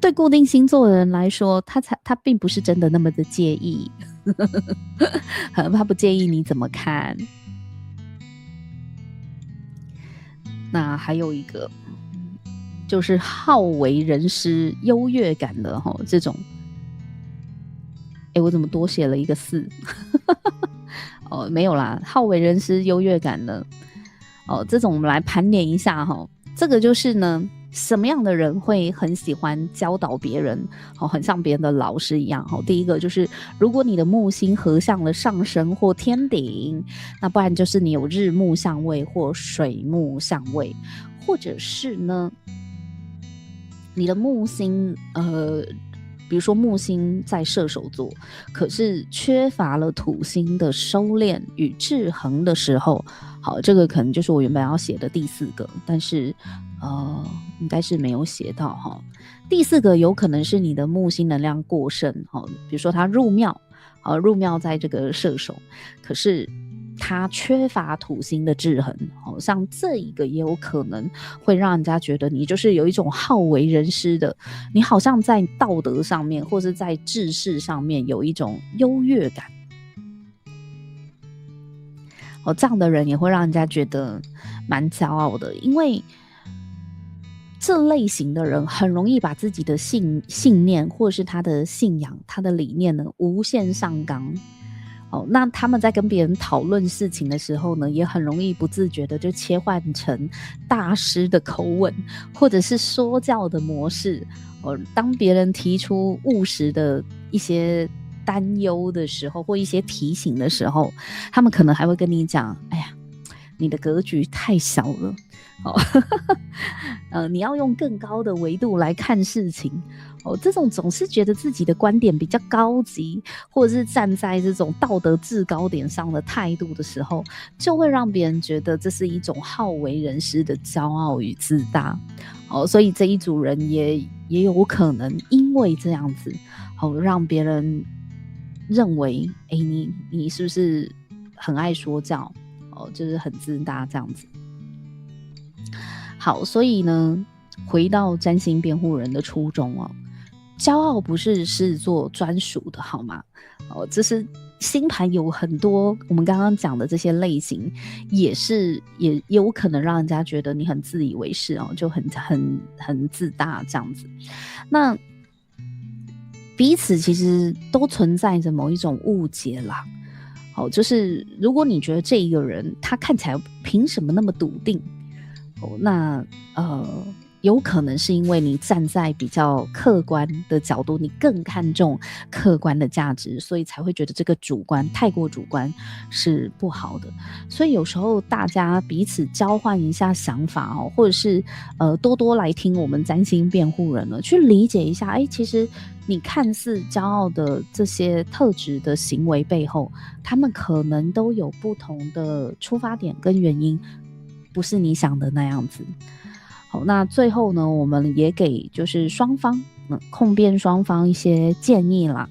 S1: 对固定星座的人来说，他并不是真的那么的介意，他不介意你怎么看。那还有一个就是好为人师、优越感的这种，我怎么多写了一个4？没有啦，好为人师、优越感的这种我们来盘点一下这个就是呢，什么样的人会很喜欢教导别人，很像别人的老师一样。第一个就是，如果你的木星合向了上升或天顶，那不然就是你有日木相位或水木相位，或者是呢，你的木星比如说木星在射手座，可是缺乏了土星的收敛与制衡的时候，好，这个可能就是我原本要写的第4个，但是应该是没有写到第4个有可能是你的木星能量过剩比如说它入庙在这个射手，可是它缺乏土星的制衡，像这一个也有可能会让人家觉得你就是有一种好为人师的，你好像在道德上面或是在知识上面有一种优越感。这样的人也会让人家觉得蛮骄傲的，因为这类型的人很容易把自己的信念或是他的信仰、他的理念呢无限上纲。那他们在跟别人讨论事情的时候呢，也很容易不自觉的就切换成大师的口吻，或者是说教的模式。当别人提出务实的一些担忧的时候，或一些提醒的时候，他们可能还会跟你讲：“哎呀，你的格局太小了。”你要用更高的维度来看事情。这种总是觉得自己的观点比较高级，或者是站在这种道德制高点上的态度的时候，就会让别人觉得这是一种好为人师的骄傲与自大。所以这一组人也有可能因为这样子，让别人认为，你是不是很爱说教，就是很自大这样子。好，所以呢，回到占星辩护人的初衷骄傲不是狮子座专属的，好吗？这是星盘有很多我们刚刚讲的这些类型，也有可能让人家觉得你很自以为是就很自大这样子。那彼此其实都存在着某一种误解啦。就是如果你觉得这一个人他看起来凭什么那么笃定，那有可能是因为你站在比较客观的角度，你更看重客观的价值，所以才会觉得这个太过主观是不好的。所以有时候大家彼此交换一下想法或者是多来听我们占星辩护人呢，去理解一下，其实你看似骄傲的这些特质的行为背后，他们可能都有不同的出发点跟原因，不是你想的那样子。好，那最后呢，我们也给就是双方控辩双方一些建议啦。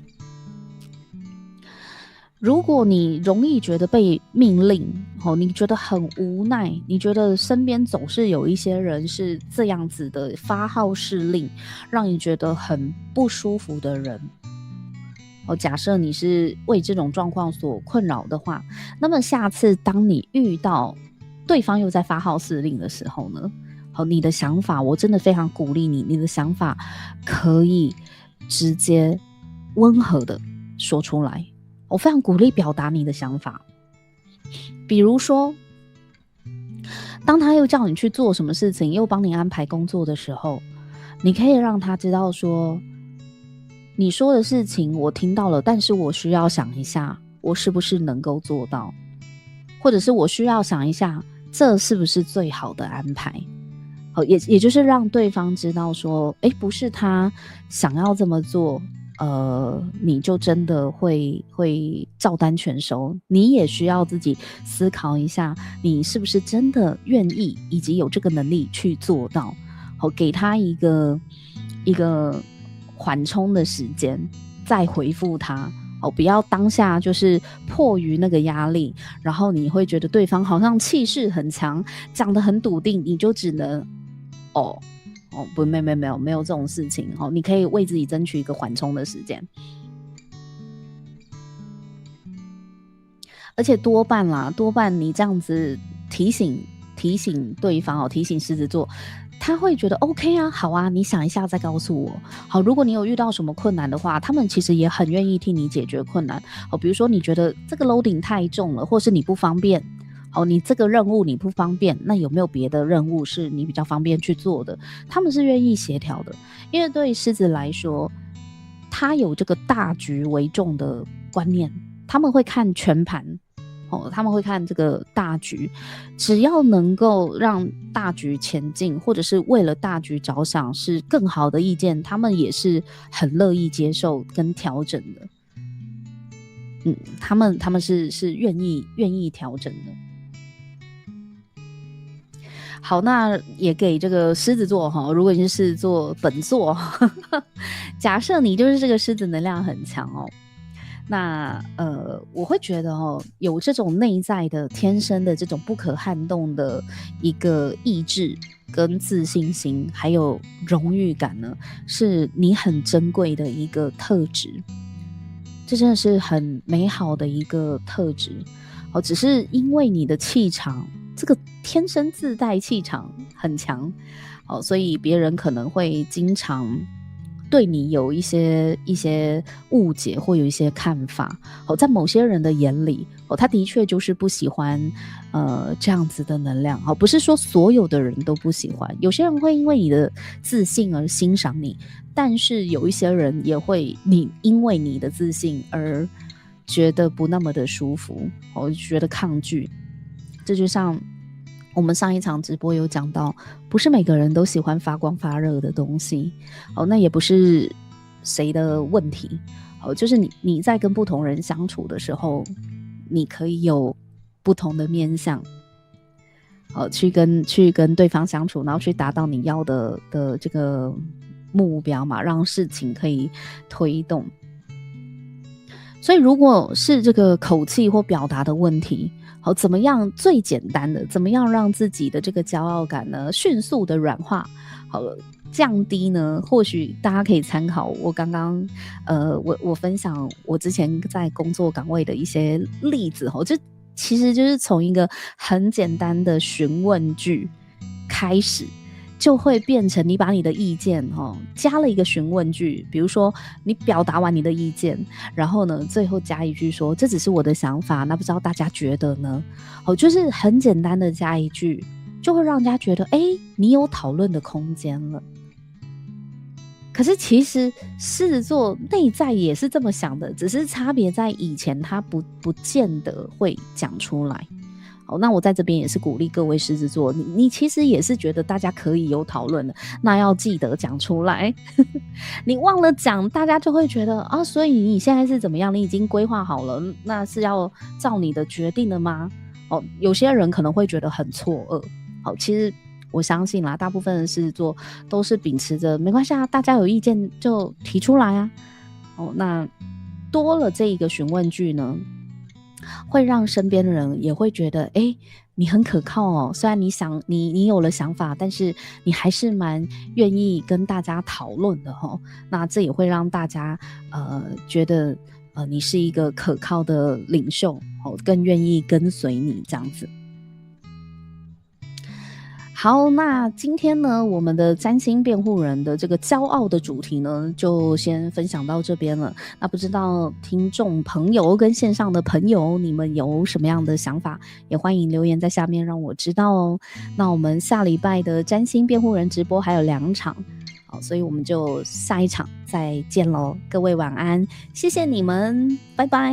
S1: 如果你容易觉得被命令，你觉得很无奈，你觉得身边总是有一些人是这样子的发号施令，让你觉得很不舒服的人，假设你是为这种状况所困扰的话，那么下次当你遇到对方又在发号施令的时候呢，你的想法我真的非常鼓励你的想法可以直接温和的说出来，我非常鼓励表达你的想法。比如说当他又叫你去做什么事情，又帮你安排工作的时候，你可以让他知道说，你说的事情我听到了，但是我需要想一下，我是不是能够做到，或者是我需要想一下，这是不是最好的安排。好，也就是让对方知道说，不是他想要这么做，你就真的会照单全收。你也需要自己思考一下，你是不是真的愿意，以及有这个能力去做到。好，给他一个缓冲的时间，再回复他。不要当下就是迫于那个压力，然后你会觉得对方好像气势很强，讲得很笃定，你就只能不，没有这种事情。你可以为自己争取一个缓冲的时间。而且多半你这样子提醒对方，提醒狮子座，他会觉得 OK 啊，好啊，你想一下再告诉我。好，如果你有遇到什么困难的话，他们其实也很愿意替你解决困难。比如说你觉得这个 loading 太重了，或是你不方便，你这个任务你不方便，那有没有别的任务是你比较方便去做的？他们是愿意协调的，因为对狮子来说，他有这个大局为重的观念，他们会看全盘。他们会看这个大局，只要能够让大局前进，或者是为了大局着想，是更好的意见，他们也是很乐意接受跟调整的。他们是愿意调整的。好，那也给这个狮子座如果你是狮子座本座，假设你就是这个狮子能量很强那我会觉得有这种内在的天生的这种不可撼动的一个意志跟自信心，还有荣誉感呢，是你很珍贵的一个特质。这真的是很美好的一个特质。只是因为你的气场，这个天生自带气场很强，所以别人可能会经常对你有一些误解，或有一些看法。在某些人的眼里，他的确就是不喜欢这样子的能量。不是说所有的人都不喜欢，有些人会因为你的自信而欣赏你，但是有一些人也会因为你的自信而觉得不那么的舒服，觉得抗拒。这就像我们上一场直播有讲到，不是每个人都喜欢发光发热的东西。那也不是谁的问题。就是你在跟不同人相处的时候，你可以有不同的面向，去跟对方相处，然后去达到你要的这个目标嘛，让事情可以推动。所以如果是这个口气或表达的问题，怎么样最简单的，怎么样让自己的这个骄傲感呢迅速的软化，降低呢？或许大家可以参考我刚刚我分享我之前在工作岗位的一些例子，这其实就是从一个很简单的询问句开始，就会变成你把你的意见加了一个询问句。比如说你表达完你的意见，然后呢最后加一句说这只是我的想法，那不知道大家觉得呢？就是很简单的加一句，就会让人家觉得你有讨论的空间了。可是其实狮子座内在也是这么想的，只是差别在以前他不见得会讲出来。那我在这边也是鼓励各位狮子座，你其实也是觉得大家可以有讨论的，那要记得讲出来。你忘了讲，大家就会觉得所以你现在是怎么样？你已经规划好了，那是要照你的决定了吗？有些人可能会觉得很错愕。其实我相信啦，大部分的狮子座都是秉持着没关系啊，大家有意见就提出来啊。那多了这一个询问句呢，会让身边的人也会觉得你很可靠虽然你有了想法，但是你还是蛮愿意跟大家讨论的那这也会让大家觉得你是一个可靠的领袖更愿意跟随你这样子。好，那今天呢，我们的占星辩护人的这个骄傲的主题呢，就先分享到这边了。那不知道听众朋友跟线上的朋友，你们有什么样的想法，也欢迎留言在下面让我知道那我们下礼拜的占星辩护人直播还有2场好，所以我们就下一场再见喽，各位晚安，谢谢你们，拜拜。